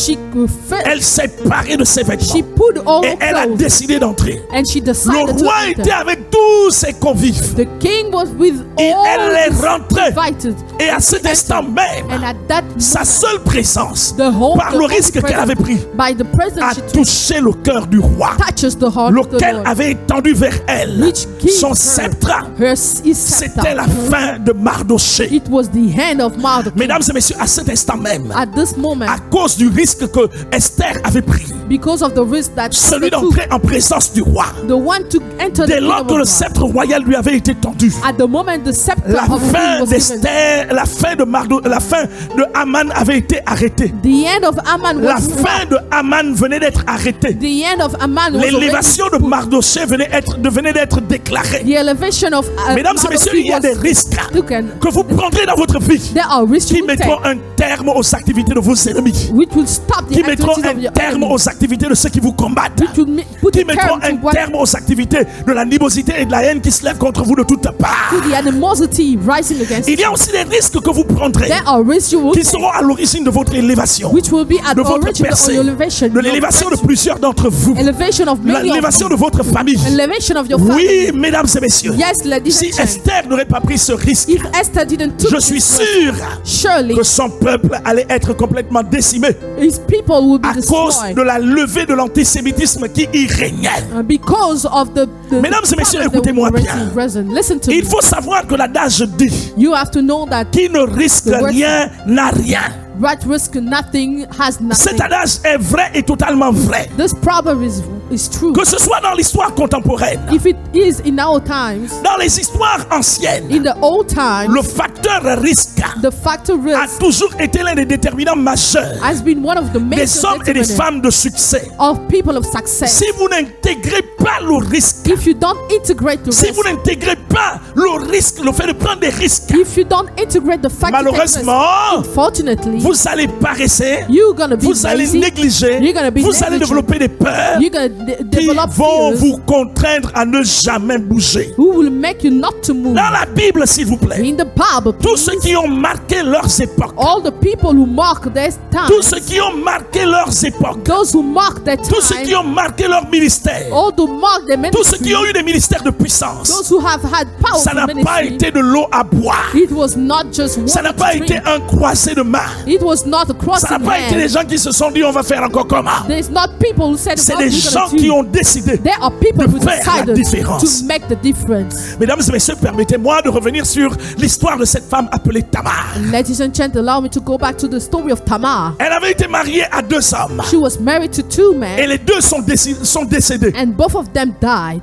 Elle s'est parée de ses she vêtements. put all Et her elle a clothes décidé d'entrer. and she Le decided to roi enter. était avec tous ses convives. The king was with Et all elle his est rentrée. invited. Et à cet instant même, And at that sa moment, seule présence, the whole, par le risque qu'elle avait pris, by the presence a she took, touché le cœur du roi, touches the heart of the lequel Lord, avait étendu vers elle which gives son her sceptre. his C'était scepter. la fin de Mardochée. It was the hand of Mordecai. Mesdames et messieurs, à cet instant même, At this moment, à cause du risque que Esther avait pris, because of the risk that celui they took, d'entrer en présence du roi, the one to enter the dès kingdom lors of que le God. sceptre royal lui avait été tendu, At the moment the scepter la of the king fin was given, d'Esther, la fin de Haman avait été arrêtée. the end of Haman La was fin de Haman venait d'être arrêtée. the end of Haman was L'élévation de already put. Mardochée venait d'être déclarée. The elevation of Mesdames et messieurs, il y a des risques taken. que vous prendrez dans votre vie There are risks qui you will mettront take, un terme aux activités de vos ennemis, which will stop the qui mettront activities of un your terme enemy, aux activités de ceux qui vous combattent, which will put qui a mettront term to un what terme aux activités de l'animosité et de la haine qui se lèvent contre vous de toutes parts. to the animosity rising against Il y you. a aussi des risques que vous prendrez There are risks you will qui take, seront à l'origine de votre élévation, which will be at de votre origin of percée, your elevation, de l'élévation de your plusieurs d'entre vous, elevation of many of l'élévation them, de votre famille. elevation of your family. Oui, mesdames et messieurs, Yes, ladies si and gentlemen. Esther n'aurait pas pris ce risque, If Esther didn't took je suis this risk, sûr surely que son peuple allait être complètement décimé his people will be à cause destroyed de la levée de l'antisémitisme qui y régnait. because of the Mesdames et messieurs, powers that écoutez-moi were bien. present. Listen to Il me. faut savoir que l'adage dit You have to know that qui ne risque The word- rien n'a rien. right risk nothing has Cet nothing. adage est vrai et totalement vrai. This proverb is true. Que ce soit dans l'histoire contemporaine, If it is in our times, dans les histoires anciennes, in the old times, le facteur risque the factor a risk toujours été l'un des déterminants majeurs has been one of the major des hommes et des determinants femmes de succès. of people of success. Si vous n'intégrez pas le risque, If you don't integrate the si risk, vous n'intégrez pas le risque, le fait de prendre des risques, if you don't integrate the fact malheureusement, unfortunately, vous allez paresser, you're gonna be vous allez lazy, négliger, you're gonna be vous allez negligent, développer des peurs you're gonna qui develop vont fears vous contraindre à ne jamais bouger. who will make you not to move. Dans la Bible, s'il vous plaît, In the Bible, tous ceux please, qui ont marqué leurs époques, all the people who mark their time, tous ceux qui ont marqué leurs époques, those who mark their tous ceux qui time, ont marqué leur ministère, all who mark their tous ceux ministry, qui ont eu des ministères de puissance, those who have had power ça n'a for pas ministry, été de l'eau à boire, it was not just ça n'a water pas to été drink. un croisé de mains, It was not a ça crossing n'a pas été hand. les gens qui se sont dit on va faire encore comment. There's not people who said C'est what les we're gens gonna qui do. ont décidé. There are people de who faire la decided différence. to make the difference. Mesdames et messieurs, permettez-moi de revenir sur l'histoire de cette femme appelée Tamar. Ladies and gentlemen, allow me to go back to the story of Tamar. Elle avait été mariée à 2 hommes She was married to 2 et men, les 2 sont décédés. and both of them died.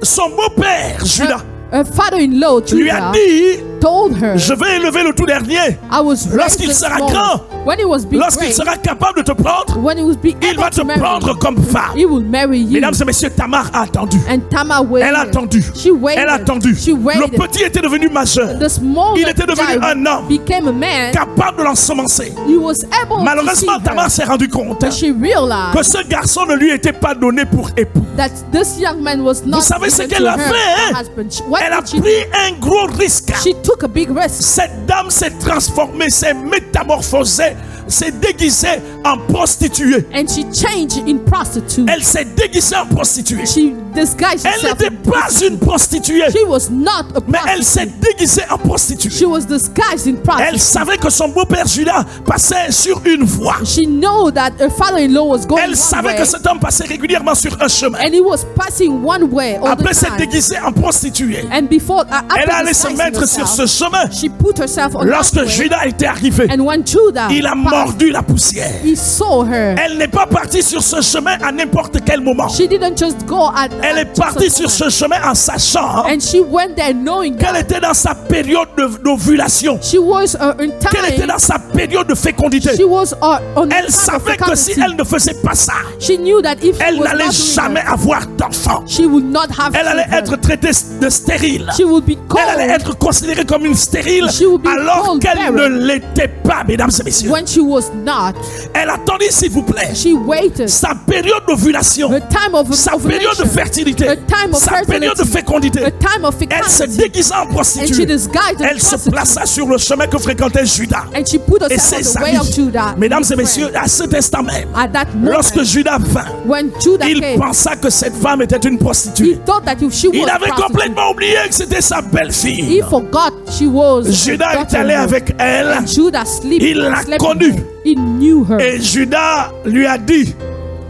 Son beau-père, Judas, Her father-in-law, lui a Judah, dit told her, je vais élever le tout dernier. I was Lorsqu'il raised the sera small. grand, When he was big, lorsqu'il sera capable de te prendre, when he was big, il va te prendre comme femme. he will marry you. Mesdames et messieurs, Tamar a attendu. And Tamar waited. Elle a attendu. She waited. Elle a attendu. She Le waited. petit était devenu majeur, The small il était devenu guy un homme became a man. capable de l'ensemencer. He was able Malheureusement, to see Tamar her. s'est rendu compte But she realized que ce garçon ne lui était pas donné pour époux. that this young man was not Vous savez ce given qu'elle to a her fait, hein? husband. What Elle a did she do? pris un gros risque. She took a big risk. Cette dame s'est transformée, s'est métamorphosée, s'est déguisée en prostituée. And she changed in prostitute. Elle s'est déguisée en prostituée. She disguised Elle herself. n'était pas une prostituée, She was not a mais elle s'est prostitute. déguisée en prostituée. She was disguised in Elle prostitute. savait que son beau-père Judas passait sur une voie. She knew that her father-in-law was going Elle one savait way, que cet homme passait régulièrement sur un chemin. and he was passing one way all Après the s'être time. déguisée en prostituée, And before, elle after allait se disguising mettre sur ce herself, chemin. she put herself on Lorsque that way. Judas était arrivé, And when Judah il a passed, mordu la poussière. he saw her. Elle n'est pas partie sur ce chemin à n'importe quel moment. She didn't just go at Elle est just a partie sur ce moment. chemin en sachant And she went there knowing qu'elle that était dans sa période d'ovulation, she was in qu'elle était time. dans sa période de fécondité. She was on Elle time of savait que si fecundity. elle ne faisait pas ça, She knew that if she elle was n'allait not doing jamais that, avoir d'enfant. she would not have Elle allait children. être traitée de stérile. She would be Elle allait called être considérée comme une stérile She would be alors called qu'elle ne barren. l'était pas, mesdames et messieurs. when she was not. Elle attendit, s'il vous plaît, She waited. sa période d'ovulation, The time of sa période de ovulation, fertilité, a time of sa période de fertility, fécondité. a time of Elle se fecundity, déguisa en and she prostituée. disguised in Elle se prostitute, plaça sur le chemin que fréquentait Judas and she put et herself ses on the way of amis. Judah. Mesdames his et messieurs, friend. à cet instant même, At that moment, lorsque Judas vint, when Judah il came, pensa que cette femme était une he prostituée. thought that if she Il was avait prostitute, complètement oublié que c'était sa belle-fille. he forgot she was Judas a est allé daughter-in-law. avec elle And Judah Il l'a slept connue. with her. He knew her. et Judas lui a dit,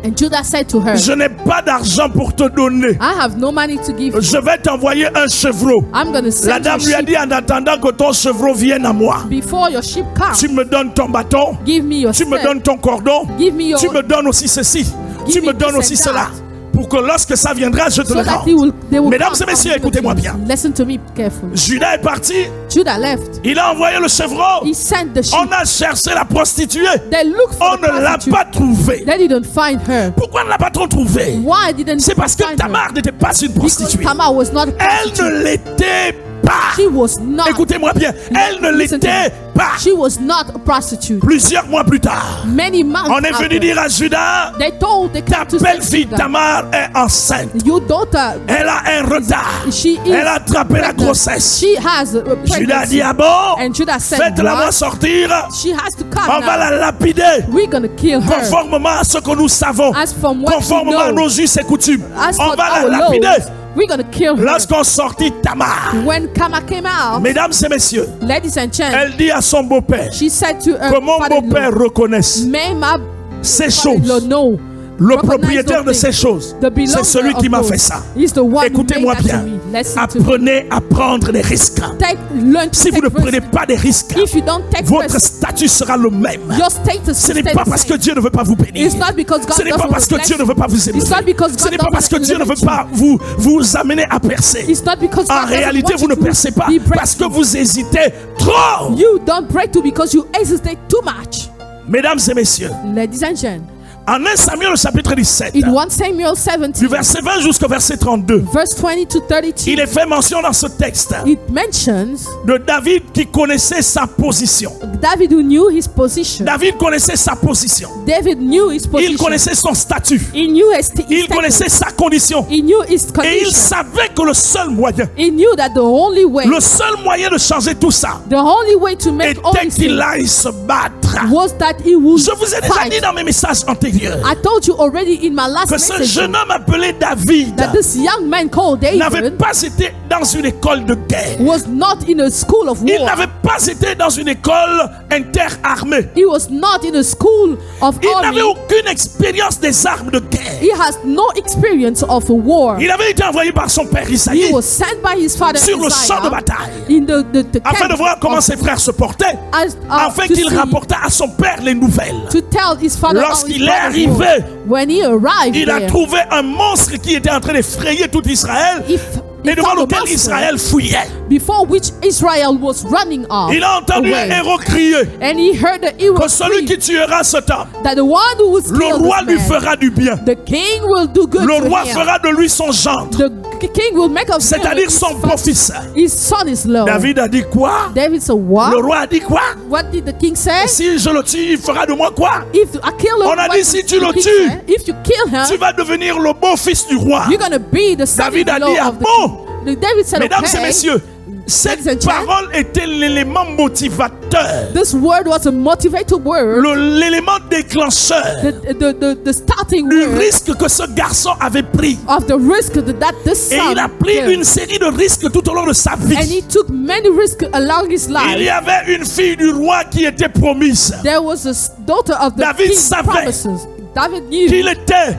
And Judah said to her, je n'ai pas d'argent pour te donner. I have no money to give you. Je vais t'envoyer un chevreau. I'm going to La send you a dame lui a sheep. dit, en attendant que ton chevreau vienne à moi, Before your sheep come, tu me donnes ton bâton, give me your tu me staff. donnes ton cordon, Give me your tu me donnes aussi ceci, tu me me donnes this aussi and cela, that. pour que lorsque ça viendra, je te so le that rende. they will Mesdames come et messieurs, and give it écoutez-moi to bien. you. Listen to me carefully. Judas est parti, Judah left. il a envoyé le chevreau, He sent the sheep. on a cherché la prostituée, They looked on for the ne l'a prostitute. pas trouvée. They didn't find her. Pourquoi on ne l'a pas trop trouvée? Why didn't C'est they parce que find her? Tamar n'était pas une Because prostituée. Tamar was not a Elle prostitute. ne l'était pas. She was not. Écoutez-moi bien, elle ne Listen to l'était me. pas. She was not a prostitute. Plusieurs mois plus tard, Many months on est venu after, dire à Judas, they told the ta king to say belle-fille Judah, Tamar est enceinte. your daughter, Elle a un retard. she is Elle a attrapé la pregnant. grossesse. She has a Judas a pregnancy. dit, ah bon? And Judah said, Faites-la moi what? sortir. She has to come On va now. la lapider. We're going to kill her. Conformément à ce que nous savons. As from what we Conformément à know, nos us et coutumes. as On for va our la laws, lapider. we're going to kill her. Lorsqu'on sortit Tamar, When Kama came out, mesdames et messieurs, ladies and gentlemen, elle dit à son beau-père, she said to her que mon father-in-law, beau-père reconnaisse may my ces father-in-law choses. know. Le Recognize propriétaire those de things. ces choses, The belonger c'est celui qui of m'a those. fait ça. He's the one who Écoutez-moi made that bien. to me. Listen to me. Apprenez à prendre des risques. Learn to Si vous ne take prenez risks. pas des risques, If you don't take votre risks, statut sera le même. your status Ce will n'est stay pas the parce que same. Dieu ne veut pas vous bénir. It's not because God Ce n'est pas doesn't parce que bless Dieu ne you. veut pas vous élever. It's not because Ce God n'est pas parce que doesn't Dieu ne veut elevate pas vous amener à percer. It's not because En God doesn't réalité, want vous you ne percez pas be breakthrough. parce que vous hésitez trop. You don't break through because you hesitate too much. Mesdames et messieurs, Ladies and gentlemen, en 1 Samuel au chapitre 17, in 1 Samuel du 17, verset 20 jusqu'au verset 32, verse 20 to 32, il est fait mention dans ce texte it mentions de David qui connaissait sa position. David who knew his position. David connaissait sa position. David knew his Il position. connaissait son statut. He knew his Il status. connaissait sa condition. He knew his Et il condition. savait que le seul moyen, He knew that the only way, le seul moyen de changer tout ça the only way to make all était these qu'il things aille se battre. was that he would Je vous ai déjà fight. dit dans mes messages antérieurs I told you already in my last que ce message jeune homme appelé David that this young man called n'avait David pas été dans une école de guerre. was not in a school of Il war. n'avait pas été dans une école interarmée. He was not in a school of Il n'avait army. aucune expérience des armes de guerre. He has no experience of a war. Il avait été envoyé par son père Isaïe He was sent by his father sur le champ de Isaiah bataille in the afin camp de voir comment of- ses frères se portaient, afin to qu'il see- rapportât à son père les nouvelles. to tell his father how his Lorsqu'il est brothers arrivé, were. When he arrived Il a there, trouvé un monstre qui était en train d'effrayer tout Israël. he he et devant found a lequel monster Israël fouillait. before which Israel was running off. Il a entendu un away. héros crier And he heard the hero que celui qui scream tuera cet homme, that the one who was le killed roi this lui man, fera du bien. the king will do good Le to roi him. fera de lui son gendre, The king will make of him c'est-à-dire son beau-fils. his son is low. David a dit quoi? David said, what? Le roi a dit quoi? What did the king say? Si je le tue, il fera de moi quoi? If I kill him, On a what dit, did si tu the le king tues, say? If you kill him, Tu vas devenir le beau-fils du roi. you're gonna be the David a son-in-law dit, ah of the bon? king. David said, Mesdames et okay. messieurs, cette Ladies and gentlemen, parole était l'élément motivateur, this word was a motivator word, l'élément déclencheur the starting du word risque que ce garçon avait pris. of the risk that this Et son il a pris took. une série de risques tout au long de sa And vie. he took many risks along his Il life. y avait une fille du roi qui était promise, There was a daughter of the David king savait promises. David knew qu'il était,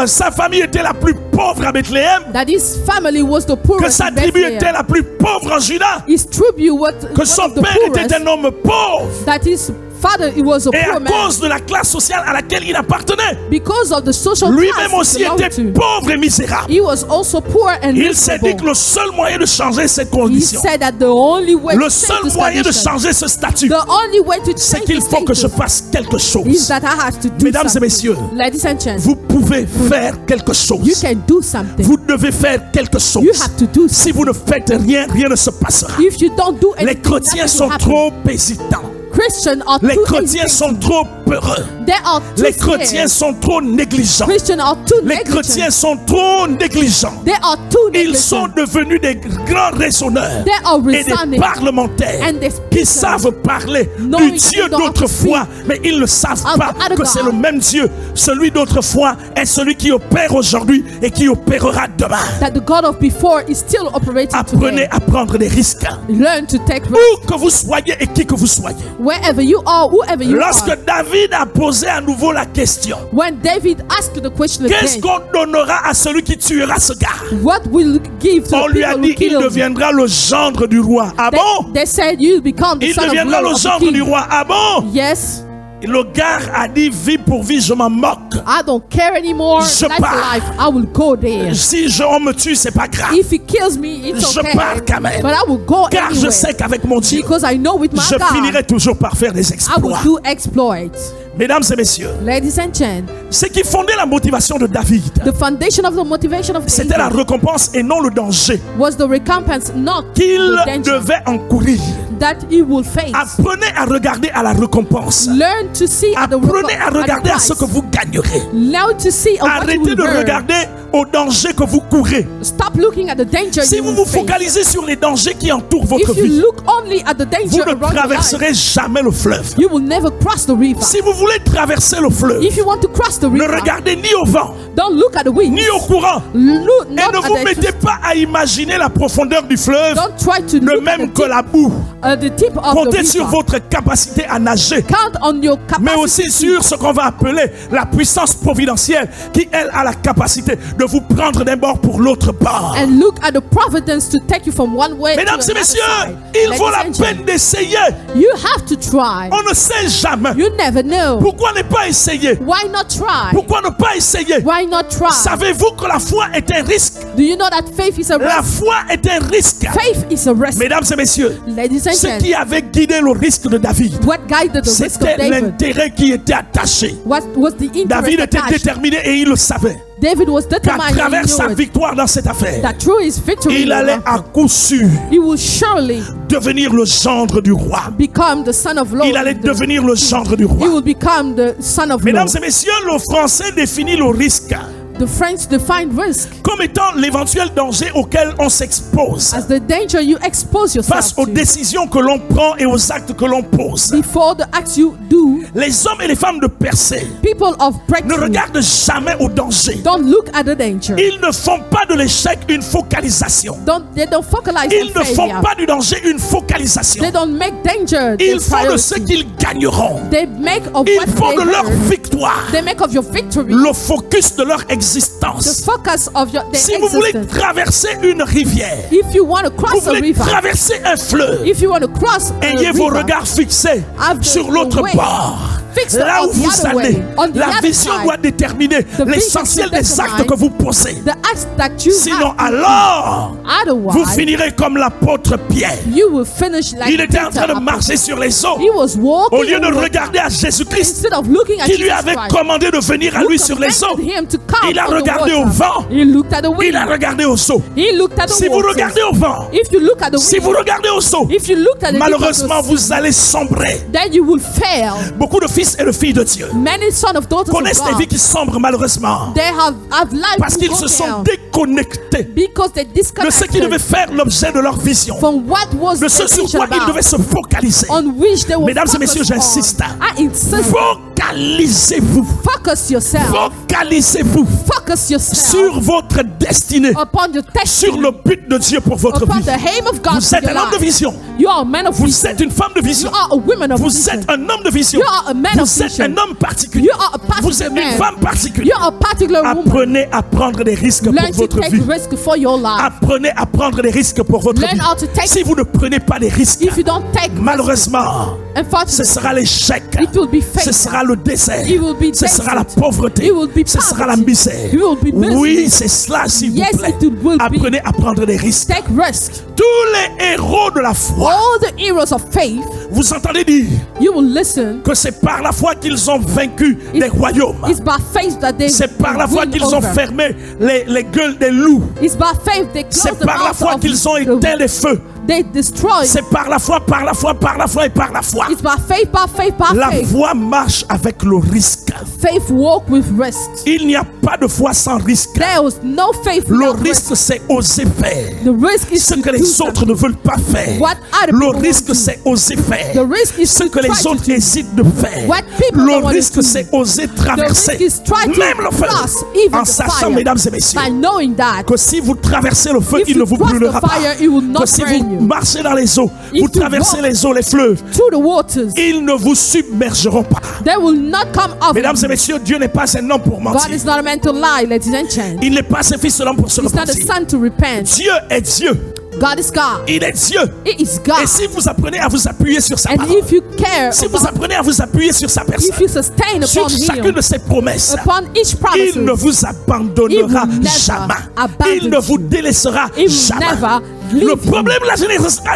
sa famille était la plus pauvre à Bethléem, that his family was the que poorest sa in tribu Bethlehem. était la plus pauvre en Juda, His tribute was que one son of the père était poorest. un homme pauvre. That his father, he was a Et à poor man cause de la classe sociale à laquelle il appartenait, because of the social lui-même class aussi he belonged était to. pauvre et misérable. He was also poor and Il s'est dit que miserable. le seul moyen de changer cette He condition, said that the only way le to seul change this moyen de condition, changer ce statut, the only way to c'est change qu'il this faut que je status fasse quelque is chose. that I have to do Mesdames et something. messieurs, Ladies and gentlemen, vous pouvez faire quelque you chose. can do something. Vous devez faire quelque You chose. have to do Si something. vous ne faites rien, rien ne se passera. If you don't do Les anything, chrétiens nothing sont will happen. trop hésitants. Christians are Les too chrétiens hesitant. sont trop peureux. They are too Les chrétiens scared. sont trop négligents. Christians are too Les negligent. chrétiens sont trop négligents. They are too Ils sont negligent. devenus des grands raisonneurs They are et des reasoning parlementaires and they qui speak savent parler knowing du Dieu they don't d'autrefois, mais ils ne savent of pas the other que c'est God. le même Dieu. Celui d'autrefois est celui qui opère aujourd'hui et qui opérera demain. that the God of before is still operating Apprenez today. à prendre des risques. Learn to take risks Où que vous soyez et qui que vous soyez. wherever you are, whoever you Lorsque are. David a posé à nouveau la question, When David asked the question qu'est-ce again, qu'on donnera à celui qui tuera ce gars? what will you give to On the lui a people dit who qu'il killed him? deviendra le gendre du roi. Ah bon? They said you become the Il son of deviendra le the gendre king. du roi. Ah bon? Yes, Le gars a dit vie pour vie, je m'en moque. I don't care anymore. Je Life for pars. life, I will go there. Si on me tue, c'est pas grave. If he kills me, it's Je okay. pars quand même. But I will go Car je anyway. sais qu'avec mon Dieu, Because I know with my je God, finirai toujours par faire des I will exploits. do exploits. Mesdames et messieurs, Ladies and gentlemen, ce qui fondait la motivation de David, the foundation of the motivation of c'était la David récompense et non le danger was the recompense, not qu'il the danger devait encourir. that he will face. Apprenez à regarder à la récompense. Learn to see at the Apprenez à regarder à ce que price. vous gagnerez. Learn to see at what you Arrêtez will de earn. regarder au danger que vous courez. Stop looking at the danger Si you vous will vous face. focalisez sur les dangers qui entourent votre If you vie, look only at the vous danger ne around your life, traverserez jamais le fleuve. you will never cross the river. Si vous voulez traverser le fleuve, If you want to cross the ne river, regardez ni au vent, don't look at the winds. ni au courant. Look Et not ne at vous the mettez pas à imaginer la profondeur du fleuve, Don't try to ne look at même the que tip, la boue. the tip of the Comptez sur river. votre capacité à nager, Count on your capacity. mais aussi sur ce qu'on va appeler la puissance providentielle qui, elle, a la capacité de vous prendre d'un bord pour l'autre bord. And look at the providence to take you from one way Mesdames to et another messieurs, side. il Ladies vaut la and gentlemen, peine d'essayer. you have to try. On ne sait jamais. You never know. Pourquoi ne pas essayer? Why not try? Pourquoi ne pas essayer? Why not try? Savez-vous que la foi est un risque? Do you know that faith is a La risk? foi est un risque. Faith is a risk. Mesdames et messieurs, Ladies and ce gentlemen, qui avait guidé le risque de David, what guided the risk of c'était David? l'intérêt qui était attaché. What was the interest David était attached? déterminé et il le savait David was qu'à determined travers and he sa knew it, victoire dans cette affaire, that through his victory, il allait à coup sûr he will surely devenir le gendre du roi. become the son of Lord. Il allait devenir le gendre du He roi. will become the son of Mesdames Lord. et messieurs, le français définit le risque The French define risk comme étant l'éventuel danger auquel on s'expose as the danger you expose face yourself aux to décisions que l'on prend et aux actes que l'on pose. before the acts you do. Les hommes et les femmes de Persée People of ne breakthrough regardent jamais au danger. don't look at the danger. Ils ne font pas de l'échec une focalisation. They don't focalize Ils on ne font failure. pas du danger une focalisation. They don't make danger their Ils font de ce priority. qu'ils gagneront. They make of Ils what font de they leur earn. victoire They make of your victory le focus de leur the existence. focus of their Si vous voulez existence. traverser une rivière, If you want to vous cross a voulez river, traverser un fleuve, if you want to cross a ayez vos river, regards fixés have sur the l'autre way bord. fixed là où on the vous other allez. way, on the La other vision side. doit déterminer The l'essentiel vision des should actes que vous posez. The acts that you Sinon, have, alors, vous otherwise, finirez comme l'apôtre Pierre. you will finish like Il était en train de Peter. marcher sur les eaux. He was walking Au lieu de on water. regarder à Jésus-Christ, Instead of looking at qui lui Jesus avait Christ, commandé de venir à who lui sur les eaux, commanded him to come il a on the regardé water. au vent. He looked at the Il a wind. regardé aux eaux. He looked at the Si vous waters. regardez au vent, If you look at the si wind, vous regardez aux eaux, if you look at the malheureusement, deep of the vous allez sombrer. sea, then you will fail. Beaucoup de fils et de filles de Dieu Many sons of daughters of connaissent des God, vies qui sombrent malheureusement they have life parce to qu'ils go se sont down déconnectés because they de ce qui disconnected devait faire l'objet de leur vision, from what was de ce the sur vision quoi ils about, devaient se focaliser. on which they were Mesdames et messieurs, focused j'insiste. on. I insist. Focalisez-vous. Focus yourself. Focalisez-vous Focus yourself sur votre destinée, upon your sur destiny, le but de Dieu pour votre upon vie. the aim of God Vous for êtes your un homme de life. vision. You are a man of Vous vision. êtes une femme de vision. You are a woman of Vous vision. êtes un homme de vision. You are a man Vous of êtes vision. un homme particulier. You are a particular Vous êtes une man. femme You particulière. are a particular woman. Apprenez à prendre des risques Learn pour to votre take vie. risk for your life. Apprenez à prendre des risques pour votre Learn vie. how to take- Si vous ne prenez pas des risques, If you don't take malheureusement, ce unfortunately, sera l'échec. it will be Ce fatal. sera le décès. It will be Ce sera la desert. pauvreté. It will be Ce sera la poverty. misère. It will be misery. Oui, c'est cela, s'il Yes, vous plaît. it will be. Apprenez à prendre des risques. Take risk. Tous les héros de la foi, All the heroes of faith, vous entendez dire you will listen. que c'est par la foi qu'ils ont vaincu des royaumes. It's by faith that they C'est par la foi win qu'ils ont over. fermé les gueules des loups. It's by faith they C'est close the par la mouth foi of qu'ils ont the- éteint les feux. They destroy. C'est par la foi, par la foi, par la foi et par la foi. It's by faith, by faith, by La faith. foi marche avec le risque. Faith walk with risk. Il n'y a pas de foi sans risque. There was no faith Le without risk. risque, c'est oser faire The risk is ce to que do les autres ne veulent pas faire. what other Le people want risque, to do. c'est oser faire The risk is ce to que les try to autres do hésitent de faire. what people don't Le want risque, to do. c'est oser traverser risk is try to même le feu cross even en the sachant, fire. mesdames et messieurs, By knowing that que si vous traversez le feu, if il you ne vous cross brûlera the pas. fire, it will not Que si burn vous you. marchez dans les eaux, If vous you traversez walk les eaux, les fleuves, through the waters, ils ne vous submergeront pas. they will not come up. Mesdames et messieurs, Dieu n'est pas un homme pour God mentir. is not a man to lie, ladies and gentlemen. Il n'est pas un fils de l'homme pour se He's not a repentir. son to repent. Dieu est Dieu. God is God. Il est Dieu. He is God. Et si vous apprenez à vous appuyer sur sa And parole, if you care, si vous about, apprenez à vous appuyer sur sa if you personne, sustain sur upon chacune Him, de ses promesses, upon each promise, il ne vous abandonnera He will never jamais. abandon Il ne vous délaissera He will jamais. never Le leave you. problème de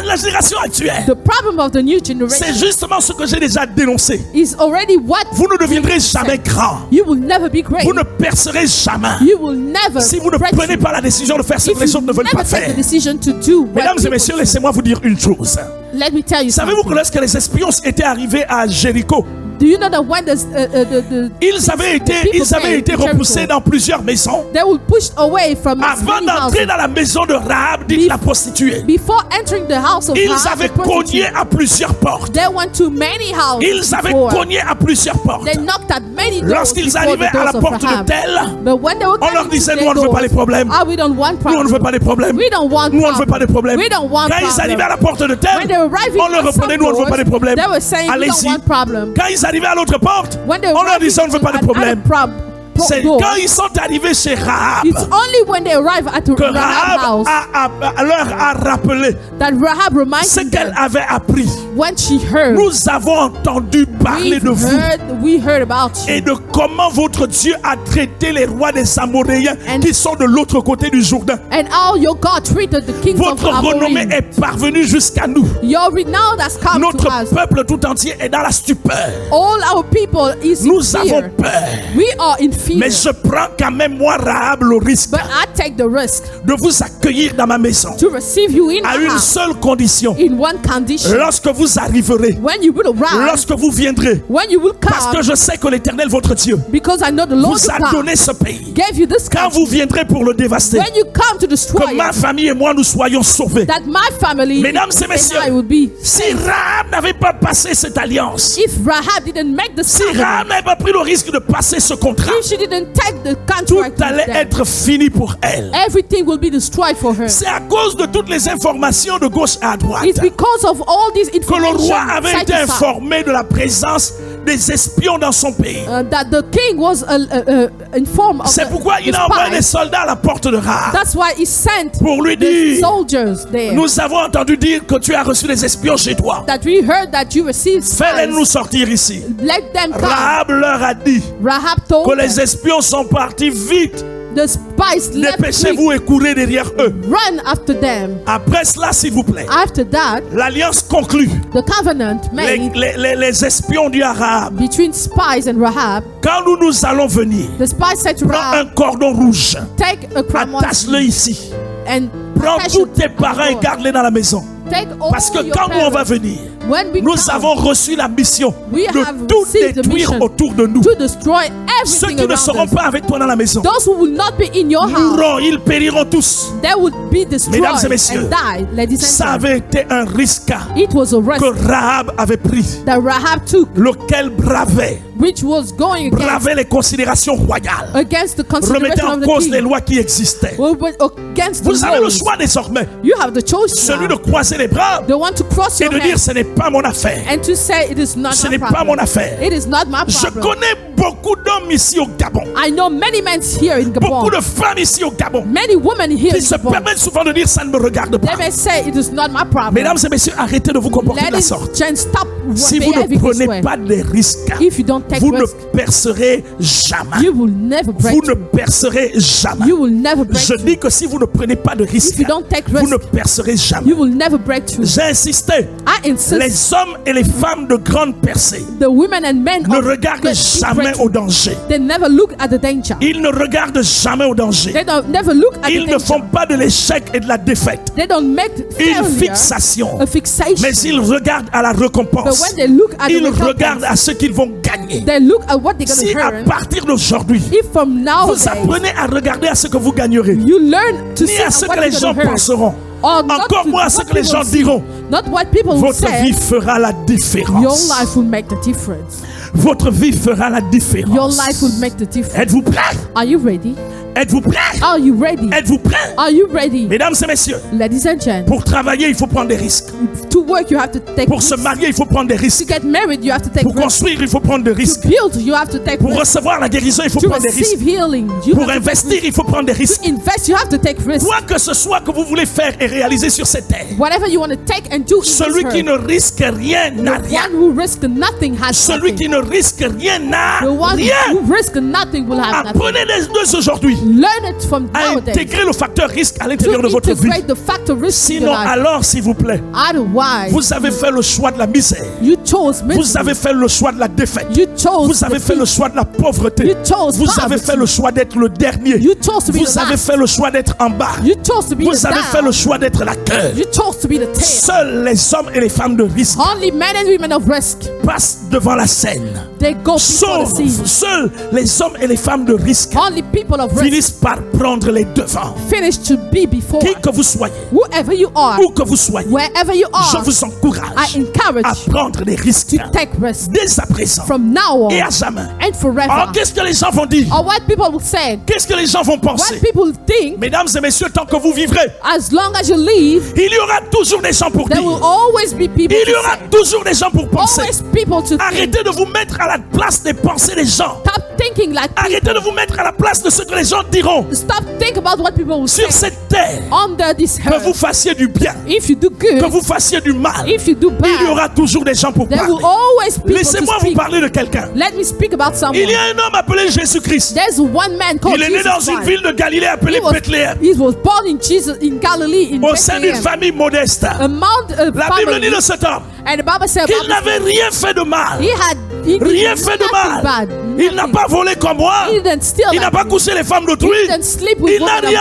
la génération actuelle, The problem of the new c'est generation justement ce que j'ai déjà dénoncé. is already what Vous ne deviendrez jamais grand. you will never be great. Vous ne percerez jamais. You will never Si vous ne break prenez through. pas la décision de faire ce que If les you autres ne veulent pas never take faire. the decision to do what Mesdames et people messieurs, do. laissez-moi vous dire une chose. Let me tell you Savez-vous que something. lorsque les espions étaient arrivés à Jéricho, Do you know that when the ils avaient été repoussés dans plusieurs maisons they were pushed away from avant many d'entrer houses. dans la maison de Rahab, dite la prostituée. Before entering the house of Ils Rahab, avaient the prostitute, cogné à plusieurs portes. they went to many houses. Ils avaient before. cogné à plusieurs portes. They knocked at many doors Lorsqu'ils before arrivaient the à la doors of porte de Rahab. tel, But when they were on leur coming to disait, their nous on ne veut pas les doors, problèmes. ah, we don't want Nous on ne veut problems. pas des problèmes. We don't want Nous on ne veut pas des problèmes. We don't want Quand ils problems. arrivaient à la porte de When tel, they were arriving on leur at some répondait, nous on ne veut pas des doors, problèmes. they were saying, we don't Allez-y. want problems. Quand ils arrivaient à l'autre porte, When they were on leur arriving disait, on ne veut pas de at problème. other C'est door, quand ils sont arrivés chez Rahab it's only when they arrive at the que Rahab Rahab house leur a rappelé that Rahab ce reminded qu'elle them avait appris. when she heard, Nous avons entendu parler de vous we heard about you. et de comment votre Dieu a traité les rois des Amoréens And- qui sont de l'autre côté du Jourdain. And how your God treated the kings Votre of renommée Amorim. est parvenue jusqu'à nous. Your renown has come Notre to us. peuple tout entier est dans la stupeur. All our people is in Nous avons fear. peur. We are in fear. Mais je prends quand même, moi, Rahab, le risque But I take the risk de vous accueillir dans ma maison to receive you in à my une house seule condition. in one condition. Lorsque vous arriverez, When you will arrive, lorsque vous viendrez, when you will parce que come, je sais que l'Éternel, votre Dieu, because I know the Lord vous a your God donné ce pays. gave you this Quand country. vous viendrez pour le dévaster, When you come to destroy que ma it, famille et moi nous soyons sauvés. that my family Mesdames et and messieurs, I will be. Si Rahab n'avait pas passé cette alliance, If Rahab didn't make the si covenant, Rahab n'avait pas pris le risque de passer ce contrat, if she didn't take the tout contract with allait them, être fini pour elle. everything will be destroyed for her. C'est à cause de toutes les informations de gauche à droite It's because of all these que le information roi avait side été to side, informé de la présence des espions dans son pays. That the king was informed of C'est pourquoi the il a envoyé des spies. soldats à la porte de Rahab That's why he sent pour lui the dire, soldiers there. nous avons entendu dire que tu as reçu des espions chez toi. That we heard that you received Fais-les nous spies. sortir ici. Let them come. Rahab leur a dit Rahab que told les them, espions sont partis vite. the spies left quick. Dépêchez-vous et courez derrière eux. Run after them. Après cela, s'il vous plaît, After that, l'alliance conclue. the covenant made Les espions du Rahab. between spies and Rahab, Quand nous allons venir, the spies said to prends un Rahab, cordon rouge, take a crown attache-le ici. and Prends attach tous it tes at the parents et door. garde-les dans la maison. Take all Parce que your quand nous on va parents. venir, When we nous come, avons reçu la mission we de have tout received the détruire mission autour de nous. to destroy Ceux everything qui ne around seront us. pas avec toi dans la maison Those who will not be in your house, mourront, ils périront tous. they will be destroyed Mesdames et messieurs, and die. Ladies Ça and gentlemen, avait été un risque it was a risk que Rahab avait pris, that Rahab took, lequel bravait which was going les considérations royales, against the remettait consideration en of the cause les king. lois qui existaient. Well, against the Vous avez le laws. choix désormais, You have the choice celui now. de croiser les bras The one to cross et your de dire hands ce n'est pas mon affaire. and to say it is not Ce my n'est pas problem. mon affaire. It is not my Je problem. connais beaucoup d'hommes ici au Gabon, I know many men here in beaucoup Gabon, de femmes ici au Gabon many women here qui in se Gabon. permettent souvent de dire ça ne me regarde They pas. may say it is not my problem. Mesdames et messieurs, arrêtez de vous comporter de la Ladies sorte. and stop Si vous ne behaving this prenez way. pas des risques, If you don't take vous ne risk, percerez jamais. you will never break Vous ne through. percerez jamais. You will never break Je through. dis que si vous ne prenez pas de If risques, you don't take vous risk, ne percerez jamais. you will never break through. J'ai insisté. I insist Les hommes et les femmes de grande percée the women and men ne of regardent great jamais breakthrough, au danger. they never look at the danger. Ils ne regardent jamais au danger. They don't never look at Ils the ne font danger. pas de l'échec et de la défaite They don't make une failure fixation. a fixation. Mais ils regardent à la But récompense. when they look at the Ils regardent recompense, à ce qu'ils vont gagner. they look at what they're going Si to à earn. partir d'aujourd'hui, If from now vous apprenez à regarder à ce que vous gagnerez, you learn to ni see à at ce what que les you're gens going to earn, penseront, or not encore to moins à ce what que les people gens see, diront, not what people will votre vie say. fera la Your différence. life will make the difference. Votre vie fera la Your différence. life will make the difference. Êtes-vous prêts? Are you ready? Êtes-vous prêts? Are you ready? Êtes-vous prêts? Are you ready? Mesdames et messieurs, Ladies and gentlemen, pour travailler, il faut prendre des risques. to work you have to take Pour se risks. marier, il faut prendre des To risques. get married you have to take Pour risks. construire, il faut prendre des To risques. build you have to take Pour risks. recevoir la guérison, il faut To prendre des risques. receive healing you Pour have to take investir, risks. il faut prendre des risques. To invest you have to take risks. Quoi que ce soit que vous voulez faire et réaliser sur cette terre, Whatever you want to take and do in this celui qui earth, ne risque rien n'a the rien. one who risks nothing has Celui qui nothing. ne risque rien n'a The one rien. who risks nothing will have nothing. Apprenez dès aujourd'hui Learn it from à nowadays. intégrer le facteur risque à l'intérieur de To votre vie. integrate the factor risk in your Sinon, life. alors, s'il vous plaît, Otherwise, vous avez fait le choix de la misère. you chose Vous misery. avez fait le choix de la défaite. You chose Vous avez fait le defeat. choix de la pauvreté. You chose Vous avez poverty. fait le choix d'être le dernier. You chose to be Vous the avez last. fait le choix d'être en bas. You chose to be Vous the avez fait down. le choix d'être la queue. You chose to be the tail. Seuls les hommes et les femmes de risque Only men and women of risk, passent devant la scène. they go before the scene. Seuls les hommes et les femmes de risque Only people of risk finissent par prendre les devants. finish to be before. Qui que vous soyez, Whoever you are, où que vous soyez, wherever you je are, vous encourage I encourage à prendre des risques to take risks dès à présent from now et à on jamais. and forever. Alors, qu'est-ce que les gens vont dire? Or what people will say, Qu'est-ce que les gens vont what penser? people think, Mesdames et messieurs, tant que vous vivrez, as long as you live, il y aura toujours des gens pour there dire. will always be people Il y to aura say, toujours des gens pour penser. always people to think. Arrêtez de vous mettre à la place des pensées des gens. Stop thinking like Arrêtez people. de vous mettre à la place de ce que les gens diront. Stop thinking about what people will say. Sur cette terre, Under this que vous earth, fassiez du bien, if you do que good, vous fassiez du mal, if you do il y bad, aura toujours des gens pour there parler. will always be people Laissez-moi to vous speak. parler de quelqu'un. Let me speak about someone. Il y a un homme appelé Jésus-Christ. There's one man called Il est né Jesus dans une Christ. ville de Galilée appelée Bethléem, He was born in Jesus in Galilee in au sein d'une Bethlehem. famille modeste. Among a La Bible dit family, de cet homme and the Bible said qu'il n'avait rien fait de mal. he did Rien fait de nothing mal. bad. Il n'a pas volé comme moi. He didn't steal. Il n'a like pas me. couché les femmes d'autrui. He didn't sleep with Il n'a women of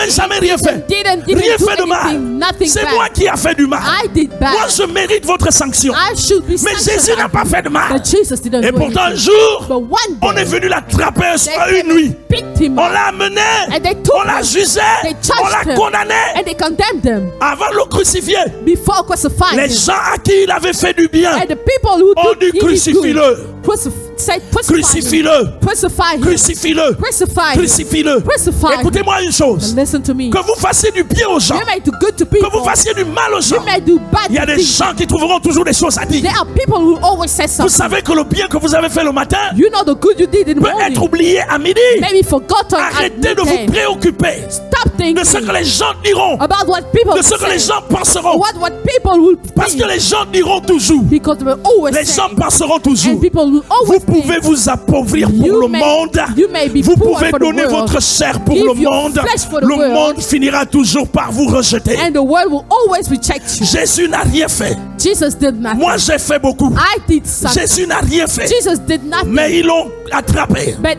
jamais rien fait. Didn't Rien do fait de mal. anything, nothing C'est bad. moi qui a fait du mal. I did bad. Moi, je mérite votre sanction. I should be Mais sanctioned. Jésus n'a pas fait de mal. But Jesus didn't Et do pourtant, un anything. jour, But one on est day, venu l'attraper they à une came nuit. and picked him On up, l'a amené. and they took On l'a him, jugé. they On charged l'a him, condamné. and they condemned him Avant de le crucifier, before crucifying les him. gens à qui il avait fait du bien, And the people who on did dit he did crucifie-le. good, said, crucify him. Crucifie-le. Crucify him. Crucifie-le. Crucify him. Crucifie-le. Crucify him. Écoutez-moi une chose. And listen to me. Que vous fassiez du bien aux gens, You may do good to que vous people. fassiez du mal aux gens, You may do bad il y a to des people. gens qui trouveront toujours des choses à dire. There are people who always say Vous something. savez que le bien que vous avez fait le matin You know the good you did in the peut être morning. oublié à midi. Maybe forgotten at Arrêtez de vous midday. préoccuper Stop de ce que thinking les gens diront, about what people de ce que les say. gens penseront. What people will Parce que think. les gens diront toujours. Because they will always Les say. gens penseront toujours. And people will Vous always pouvez think. vous appauvrir pour You le may- monde. you may be Vous poor pouvez for the donner world. votre chair pour Give le your monde. flesh for the Le world. monde finira toujours par vous rejeter. And the world will always reject you. Jésus n'a rien fait. Jesus did nothing. Moi, j'ai fait beaucoup. I did something. Jésus n'a rien fait. Jesus did nothing. Mais ils l'ont attrapé. But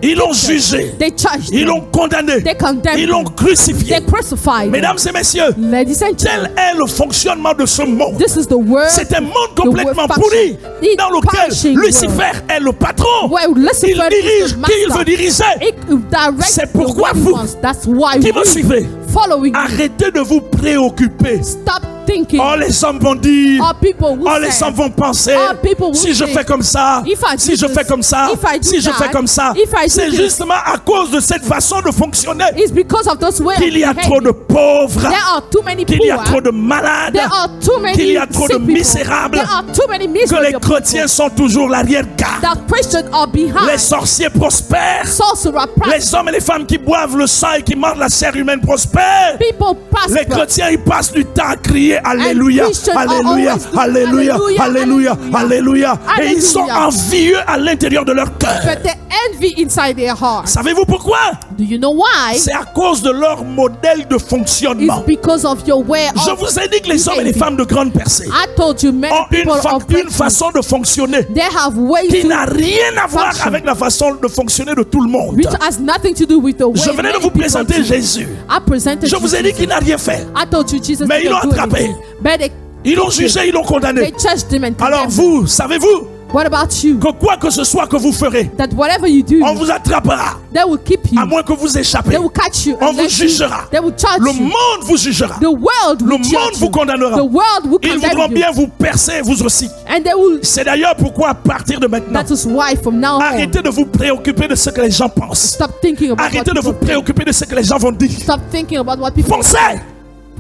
Ils l'ont jugé. they charged Ils him. l'ont condamné. They condemned Ils l'ont him. crucifié. They crucified him. Mesdames et messieurs, Ladies and tel gentlemen, est le fonctionnement de ce monde. this is the word C'est un monde the complètement word pourri It's dans lequel punishing Lucifer est le patron. where Il Lucifer dirige is the qui il veut master. diriger. It directs C'est the pourquoi way he vous, wants. That's why qui me we suivez, following him. arrêtez de vous préoccuper. Stop thinking. Oh, les hommes vont dire. Or people will Oh, les say, hommes vont penser. Oh, people will Si je say, fais comme ça, if I do si je this, fais comme ça, if I do si je that, fais comme ça, if I do c'est this. justement à cause de cette façon de fonctionner it's because of those ways qu'il y a of trop de behaving. pauvres, There are too many qu'il y a poor. trop de malades, There are too many qu'il y a trop de sick people. misérables, There are too many que miserable les chrétiens sont toujours l'arrière-garde. that Christians are behind. Les sorciers prospèrent. Sorcerer prosper. Les hommes et les femmes qui boivent le sang et qui mangent la chair humaine prospèrent. People Les prosper. chrétiens, ils passent du temps à crier Alléluia, Christians are Alléluia, always doing Alléluia, Alléluia, Alléluia, Alléluia. Alléluia. Et ils sont envieux à l'intérieur de leur cœur. But they envy inside their heart. Savez-vous pourquoi? Do you know why? C'est à cause de leur modèle de It's fonctionnement. because of your way Je of vous ai dit que les hommes et les femmes de grande percée I told you many ont people of une breakthrough, façon de fonctionner they have ways qui to n'a rien à voir function. avec la façon de fonctionner de tout le monde. which has nothing to do with the way Je venais de many vous people présenter do. Jésus. I presented Je you vous ai dit Jesus. qu'il n'a rien fait. I told you Jesus Mais ils didn't l'ont do attrapé. anything. But Ils l'ont jugé, ils l'ont they condamné. judged him and Alors condemned him. vous, savez-vous What about you? que quoi que ce soit que vous ferez, That whatever you do, on vous attrapera, they will keep you. à moins que vous échappez. They will catch you. On and vous let you- jugera. They will charge Le you. monde vous jugera. The world Le will monde judge vous you. condamnera. The world will Ils condemn voudront you. bien vous percer, vous aussi. And they will. C'est d'ailleurs pourquoi à partir de maintenant, That is why from now on, arrêtez de vous préoccuper de ce que les gens pensent. stop thinking about Arrêtez what de vous people think. préoccuper de ce que les gens vont dire. Stop thinking about what people Foncez,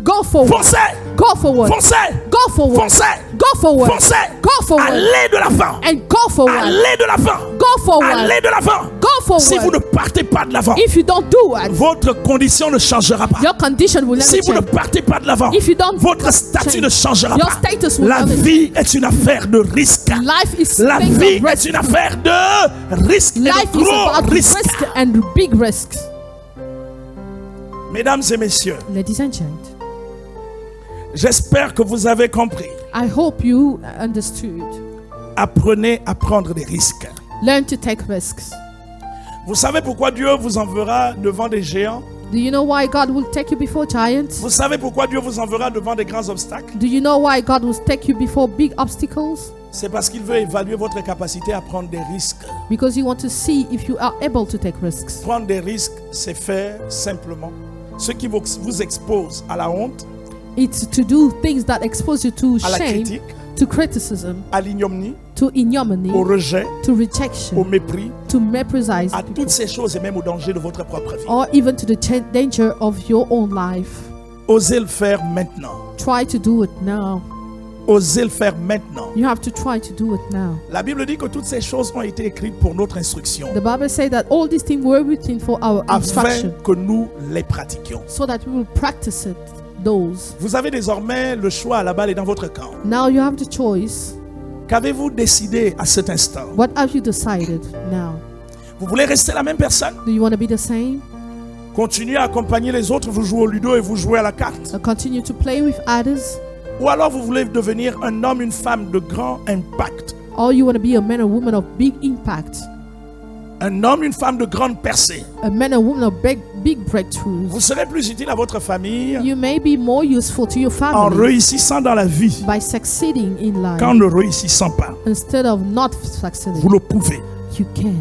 Go forward. foncez, Go forward. foncez, Go forward. foncez, Go forward. foncez. Go forward. Allez de l'avant. And go forward. Allez de l'avant. Go forward. Allez de l'avant. Go forward. Si vous ne partez pas de l'avant, If you don't do it, votre condition ne changera pas. your condition will never Si vous ne change. partez pas de l'avant, If you don't votre statut ne changera your pas. status will La never vie est une affaire de risque. Life is La things vie of est risk. une affaire de risque et Life de is gros about risques. risk and big risks. Mesdames et messieurs, Ladies and gentlemen, j'espère que vous avez compris. I hope you understood. Apprenez à prendre des risques. Learn to take risks. Vous savez pourquoi Dieu vous enverra devant des géants? Do you know why God will take you before giants? Vous savez pourquoi Dieu vous enverra devant des grands obstacles? Do you know why God will take you before big obstacles? C'est parce qu'il veut évaluer votre capacité à prendre des risques. Because He wants to see if you are able to take risks. Prendre des risques, c'est faire simplement ce qui vous expose à la honte, It's to do things that expose you to à la shame, critique, to criticism, à l'ignominie, to ignominy, au rejet, to au rejection, mépris, to méprise à people, toutes ces choses et même au danger de votre propre vie. or even to the danger of your own life. Osez le faire maintenant. Try to do it now. Osez le faire maintenant. You have to try to do it now. La Bible dit que toutes ces choses ont été écrites pour notre instruction, The Bible says that all these things were written for our afin instruction, que nous les pratiquions. so that we will practice it. Those. Vous avez désormais le choix, la balle est dans votre camp. Now you have the choice. Qu'avez-vous décidé à cet instant? What have you decided now? Vous voulez rester la même personne? Do you want to be the same? Continuez à accompagner les autres, vous jouez au ludo et vous jouez à la carte? Or continue to play with others? Ou alors vous voulez devenir un homme, une femme de grand impact? Or you want to be a man or woman of big impact? Un homme, une femme de grande percée? A man or woman of big breakthroughs? Vous serez plus utile à votre famille You may be more useful to your en family réussissant dans la vie by succeeding in life qu'en ne réussissant pas. instead of not Vous succeeding. le pouvez, You can.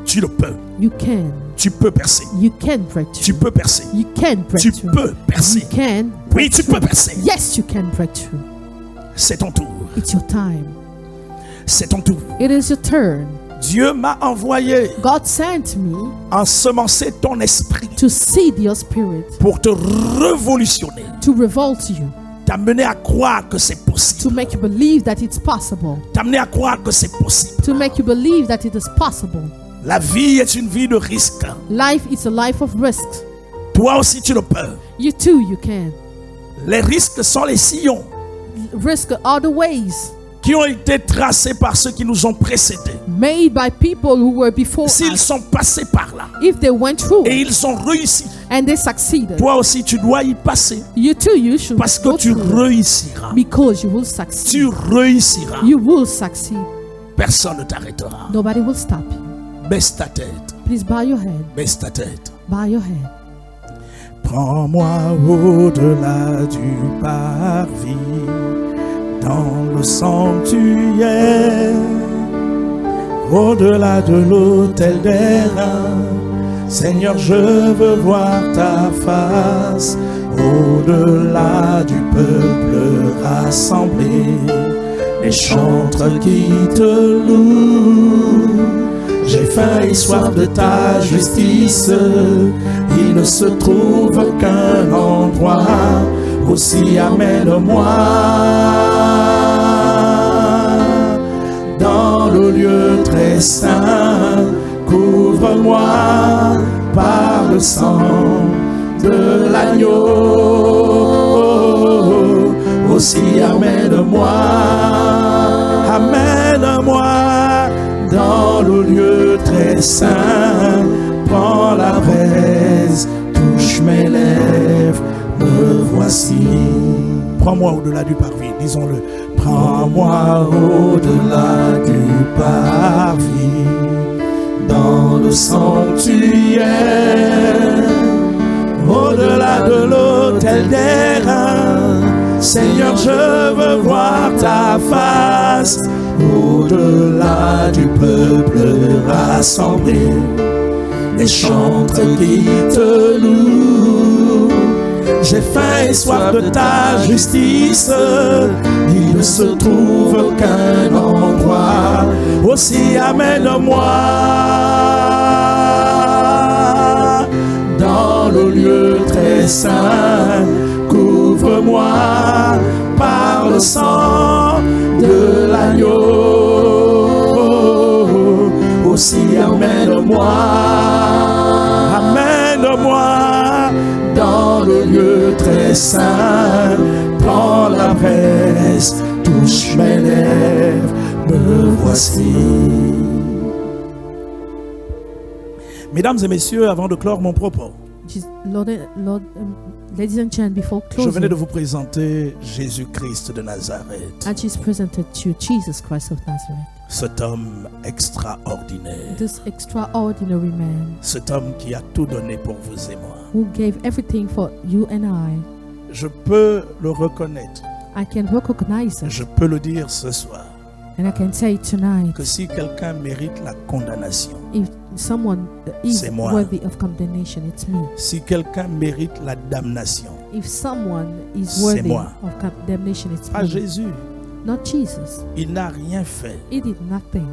tu le peux, You can. tu peux percer, You can break tu through. peux percer, You can break tu through. peux percer. You can Oui, break tu through. peux percer. Yes, you can break through. C'est ton tour, It's your time. c'est ton tour. It is your turn. Dieu m'a envoyé God sent me ensemencer ton esprit to seed your spirit, pour te révolutionner, to revolt you, t'amener à croire que c'est to possible, make you believe that it's possible, t'amener à croire que c'est possible. to make you believe that it is possible. La vie est une vie de risque. Life is a life of risks. Toi aussi tu le peux. You too, you can. Les risques sont les sillons Risks are the ways qui ont été tracés par ceux qui nous ont précédés. made by people who were before S'ils us. sont passés par là If they went through et ils ont réussi, and they succeeded, toi aussi tu dois y passer you too, you should parce que go tu through it, réussiras. because you will succeed. Tu réussiras. You will succeed. Personne ne t'arrêtera. Nobody will stop you. Baisse ta tête. Please bow your head. Baisse ta tête. Bow your head. Prends-moi au-delà du parvis, dans le sanctuaire, au-delà de l'autel d'airain. Seigneur, je veux voir ta face, au-delà du peuple rassemblé, les chantres qui te louent. J'ai faim et soif de ta justice, il ne se trouve qu'un endroit, aussi amène-moi dans le lieu très saint, couvre-moi par le sang de l'agneau, aussi amène-moi, amène-moi dans le lieu très saint, prends la braise, touche mes lèvres, me voici. Prends-moi au-delà du parvis, disons-le. Prends-moi au-delà du parvis, dans le sanctuaire, au-delà de l'autel d'airain. Seigneur, je veux voir ta face, au-delà du peuple rassemblé, les chantres qui te louent. J'ai faim et soif de ta justice, il ne se trouve qu'un endroit, aussi amène-moi dans le lieu très saint, couvre-moi par le sang de l'agneau, aussi amène-moi, amène-moi dans le lieu très saint, prends la braise, touche mes lèvres, me voici. Mesdames et messieurs, avant de clore mon propos, Ladies and gentlemen, before je venais de closing, vous présenter Jésus-Christ de Nazareth, I just presented to you Jesus Christ of Nazareth, cet homme extraordinaire, this extraordinary man cet homme qui a tout donné pour vous et moi. who gave everything for you and I. Je peux le reconnaître, I can recognize it, je peux le dire ce soir, and I can say tonight, que si quelqu'un mérite la condamnation, if someone is C'est moi. worthy of condemnation, it's me. si quelqu'un mérite la damnation, If someone is C'est worthy moi. of condemnation, it's pas me. Jésus. Not Jesus. Il n'a rien fait. He did nothing.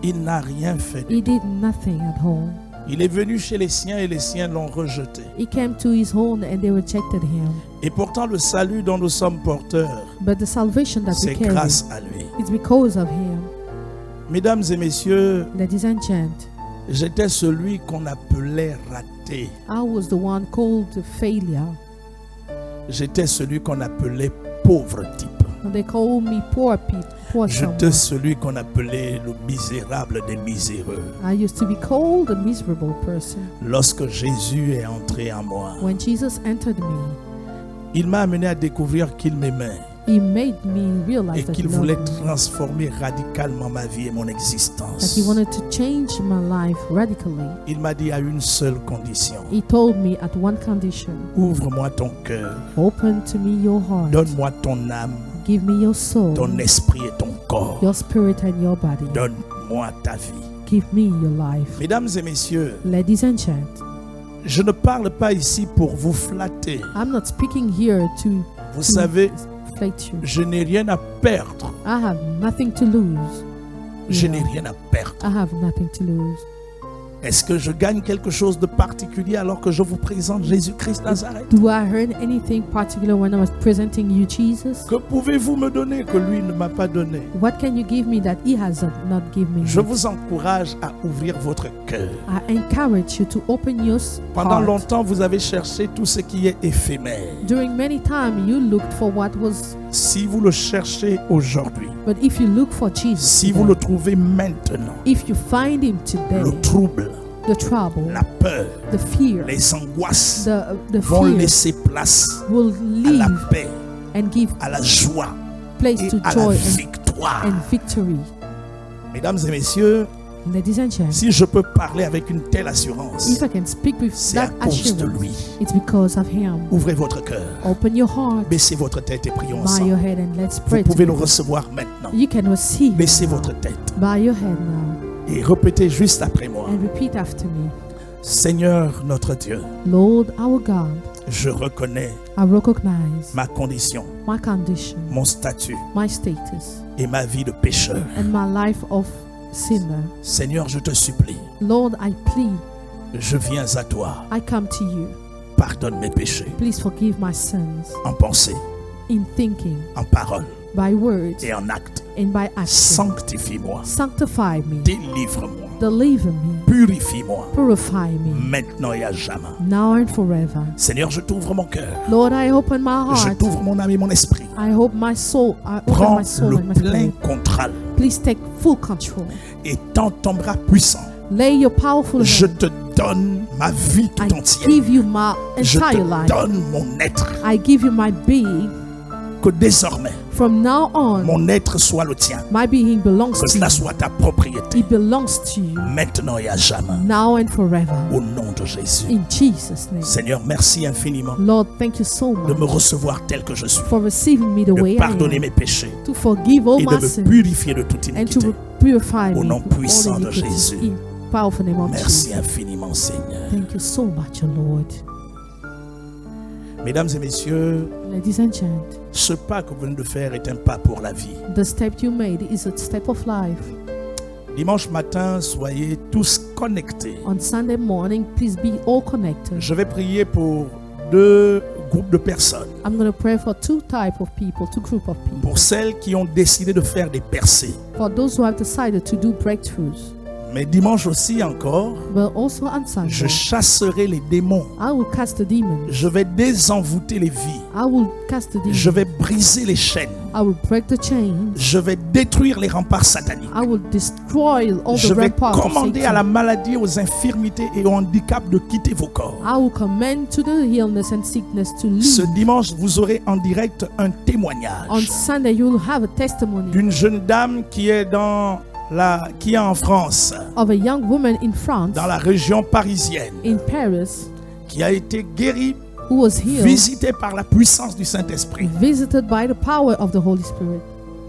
Il n'a rien fait. He did nothing at all. Il est venu chez les siens et les siens l'ont rejeté. He came to his own and they rejected him. Et pourtant le salut dont nous sommes porteurs, But the salvation that c'est we carry, grâce à lui. it's because of him. Mesdames et messieurs, Ladies and gentlemen, j'étais celui qu'on appelait raté. I was the one called the failure. J'étais celui qu'on appelait pauvre type. And they called me poor people, poor J'étais someone. celui qu'on appelait le misérable des miséreux. I used to be called a miserable person. Lorsque Jésus est entré en moi, When Jesus entered me, il m'a amené à découvrir qu'il m'aimait he made me et realize that qu'il he voulait loved me. transformer radicalement ma vie et mon That existence. he wanted to change my life radically. Il m'a dit à une seule condition: He told me at one condition, ouvre-moi ton cœur, open to me your heart, donne-moi ton âme, give me your soul, ton esprit et ton corps. your spirit and your body, Donne-moi ta vie. give me your life. Mesdames et messieurs, Ladies and gentlemen, je ne parle pas ici pour vous flatter. I'm not speaking here to Vous savez, inflate you. je n'ai rien à perdre. I have nothing to lose. Je fear. n'ai rien à perdre. I have nothing to lose. Est-ce que je gagne quelque chose de particulier alors que je vous présente Jésus-Christ Nazareth? Do I earn anything particular when I was presenting you Jesus? Que pouvez-vous me donner que lui ne m'a pas donné? What can you give me that he has not given me? Je vous encourage à ouvrir votre cœur. I encourage you to open your Pendant heart. longtemps, vous avez cherché tout ce qui est éphémère. During many times you looked for what was, Si vous le cherchez aujourd'hui, but if you look for Jesus, si vous le trouvez maintenant, if you find him today, le trouble, the trouble, la peur, the fear, les angoisses the vont fear laisser place will à la leave paix, and give à la joie place et to à la joy victoire. and victory. Mesdames et messieurs, Ladies and gentlemen, si je peux parler avec une telle assurance, if I can speak with c'est à that cause de assurance, lui. it's because of him. Ouvrez votre cœur, Open your heart, baissez votre tête et prions bow your ensemble. head and let's Vous pray pouvez le together. recevoir maintenant. You can receive. Baissez votre tête Bow your head now et répétez juste après moi. and repeat after me. Seigneur notre Dieu, Lord our God, je reconnais I recognize ma condition, my condition, mon statut my status, et ma vie de pécheur. and my life of sinner. Seigneur, je te supplie, Lord, I plead, je viens à toi. I come to you. Pardonne mes péchés Please forgive my sins en pensée, in thinking, en parole by words, et en acte. and by action. Sanctifie-moi, Sanctify me, délivre-moi, deliver me, purifie-moi, purify me, maintenant et à jamais. now and forever. Seigneur, je t'ouvre mon cœur, Lord, I open my je heart. t'ouvre mon âme et mon esprit. I hope my soul, I open Prends my soul le and my plein spirit. contrôle Please take full control. et tends ton bras puissant. Lay your powerful Je hand. te donne ma vie I tout entière. give you my Je entire te life. donne mon être. I give you my being. Que désormais, From now on, mon être soit le tien. my being belongs Que to cela you. soit ta propriété. It belongs to you, Maintenant et à jamais. now and forever. Au nom de Jésus. In Jesus' name. Seigneur, merci infiniment Lord, thank you so de me much recevoir tel que je suis. for receiving me the way De I pardonner am, mes péchés. to forgive all Et de my me sins, purifier de toute and iniquité. to purify Au me nom from puissant all de iniquity. Jésus. In powerful name of Merci Jesus. infiniment, Seigneur. Thank you so much, Lord. Mesdames et messieurs, Ladies and gentlemen, ce pas que vous venez de faire est un pas pour la vie. the step you made is a step of life. Dimanche matin, soyez tous connectés. On Sunday morning, please be all connected. Je vais prier pour deux groupes de personnes. I'm going to pray for two type of people, two group of people. Pour celles qui ont décidé de faire des percées. For those who have decided to do breakthroughs. Mais dimanche aussi encore, But also on je Sunday, chasserai les démons. I will cast the demons. Je vais désenvoûter les vies. I will cast the Je demons. vais briser les chaînes. I will break the chains. Je vais détruire les remparts sataniques. I will destroy all Je the vais ramparts of commander à la Satan. maladie, aux infirmités et aux handicaps de quitter vos corps. I will command to the illness and sickness to Ce leave. dimanche, vous aurez en direct un On témoignage Sunday, you will have a testimony d'une jeune dame qui est en France, of a young woman in France, dans la région parisienne, in Paris, qui a été guérie, who was healed, visitée par la puissance du Saint-Esprit visited by the power of the Holy Spirit.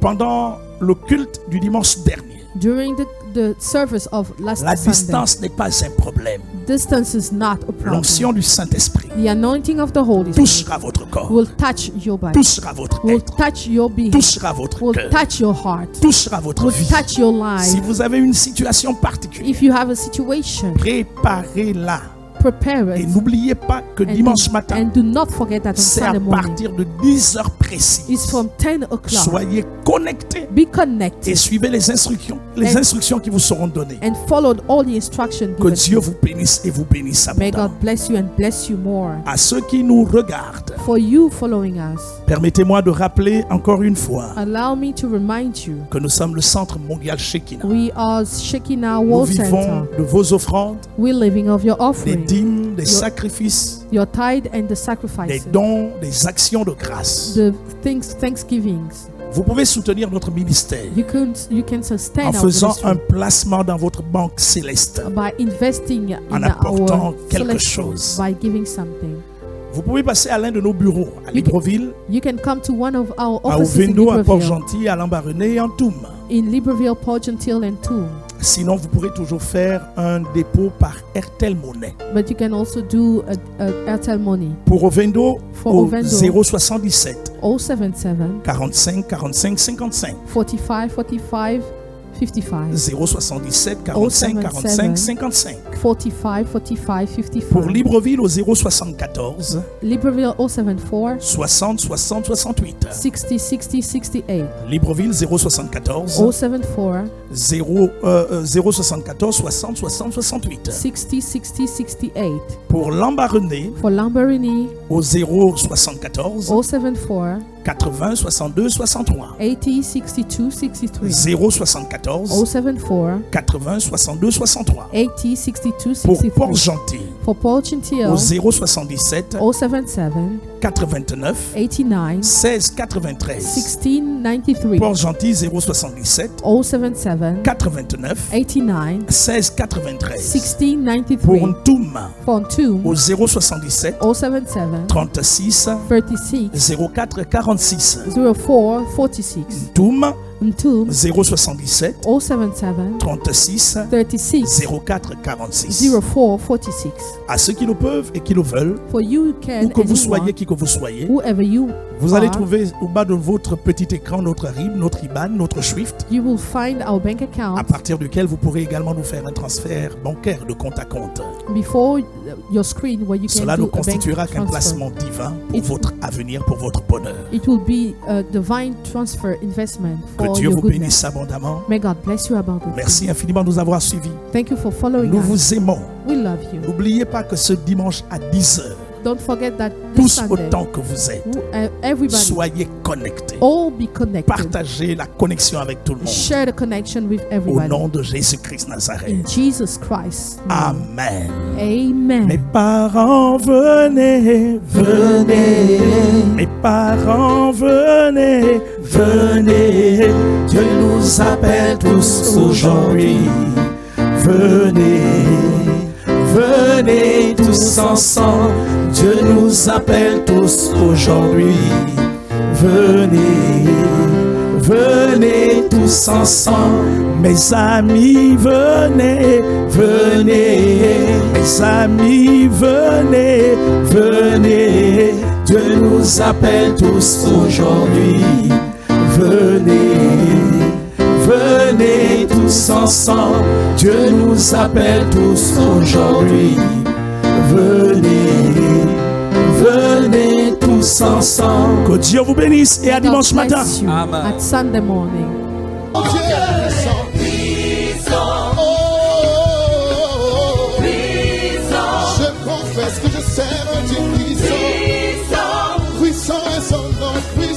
pendant le culte du dimanche dernier. During the service of last La Sunday, distance n'est pas un problème. distance is not a problem. L'onction du Saint-Esprit The anointing of the Holy Spirit touchera votre corps, will touch your body, touchera votre will être, touch your being, touchera votre will cœur, touch your heart, touchera votre will vie. touch your Si life. vous avez une situation particulière, If you have a situation, préparez-la. prepare Et it. n'oubliez pas que dimanche matin, And do not forget that on c'est à Sunday morning, partir de 10 heures it's précises. from 10 o'clock. Soyez connectés Be et connected suivez les instructions qui vous seront données. and follow all the instructions Que given. Dieu vous bénisse et vous bénisse May God abondamment. bless you and bless you more. À ceux qui nous regardent, For you following us, permettez-moi de rappeler encore une fois allow me to remind you, que nous sommes le Centre mondial Shekinah. we are Shekinah Nous World vivons Center. de vos offrandes, We're living of your des offering, dîmes, des sacrifices, your tithe and the des sacrifices, dons, des actions de grâce. the thanksgivings. Vous pouvez soutenir notre ministère You can sustain en our faisant ministry un placement dans votre banque céleste. by investing En in apportant our quelque celestial, chose. by giving something. Vous pouvez passer à l'un de nos bureaux, à You can- Libreville, You can come to one of our à offices in Ovendo, à Libreville, Port-Gentil, à Lambaréné et en Toum. in Libreville, Port Gentil, and Toom. Sinon, vous pourrez toujours faire un dépôt par Airtel Money. But you can also do a Airtel money Pour Ovendo, For au Ovendo. 077 077 45 45 55. 45 45 55. 077 45 45 55. 45 45 Pour 55. Libreville au 074 Libreville 074 60 60 68. 60 60 68. Libreville 074 074 074 60 60 68. 60 60 68. Pour Lambaréné For Lamborghini au 074 074 80 62 63. 80 62 63. 074 074 80 62 63. 80 62 Pour 63. Port-Gentil For Paul Chintil au 077 077 89 89 16 93. 1693. Port-Gentil 077 077 89 89 16 93. 1693. Pour Ntoum For Tomb au 077 077 36 36 04 46. 04 46. Ntoum Tomb 077 077 36 36 04 46. 04 46. À ceux qui le peuvent et qui le veulent, For you can où que vous anyone, soyez, qui que vous soyez, whoever you vous allez are, trouver au bas de votre petit écran notre RIB, notre IBAN, notre SWIFT, you will find our bank à account partir duquel vous pourrez également nous faire un transfert bancaire de compte à compte. before your screen where you can Cela do ne a bank constituera qu'un transfer. placement divin pour It- votre avenir, pour votre bonheur. It will be a divine transfer investment Que for Dieu your vous goodness. bénisse abondamment. May God bless you abundantly. Merci infiniment de nous avoir suivis. Thank you for following Nous us. vous aimons. We love you. N'oubliez pas que ce dimanche à 10h, Don't forget that this tous Sunday, autant que vous êtes, everybody, soyez connectés. all be connected. Partagez la connexion avec tout le monde. Share the connection with Au everybody. nom de Jésus-Christ Nazareth. In Jesus Christ. Amen. Amen. Mes parents, venez, venez. Mes parents, venez, venez. Dieu nous appelle tous aujourd'hui. Venez, venez tous ensemble. Dieu nous appelle tous aujourd'hui. Venez, venez tous ensemble. Mes amis, venez, venez. Mes amis, venez, venez. Dieu nous appelle tous aujourd'hui. Venez, venez tous ensemble. Dieu nous appelle tous aujourd'hui. Venez, venez tous ensemble. Que Dieu vous bénisse et à God dimanche matin. bless you Amen. at Sunday morning. Je confesse que je sers un Dieu puissant. Puissant est son nom, puissant.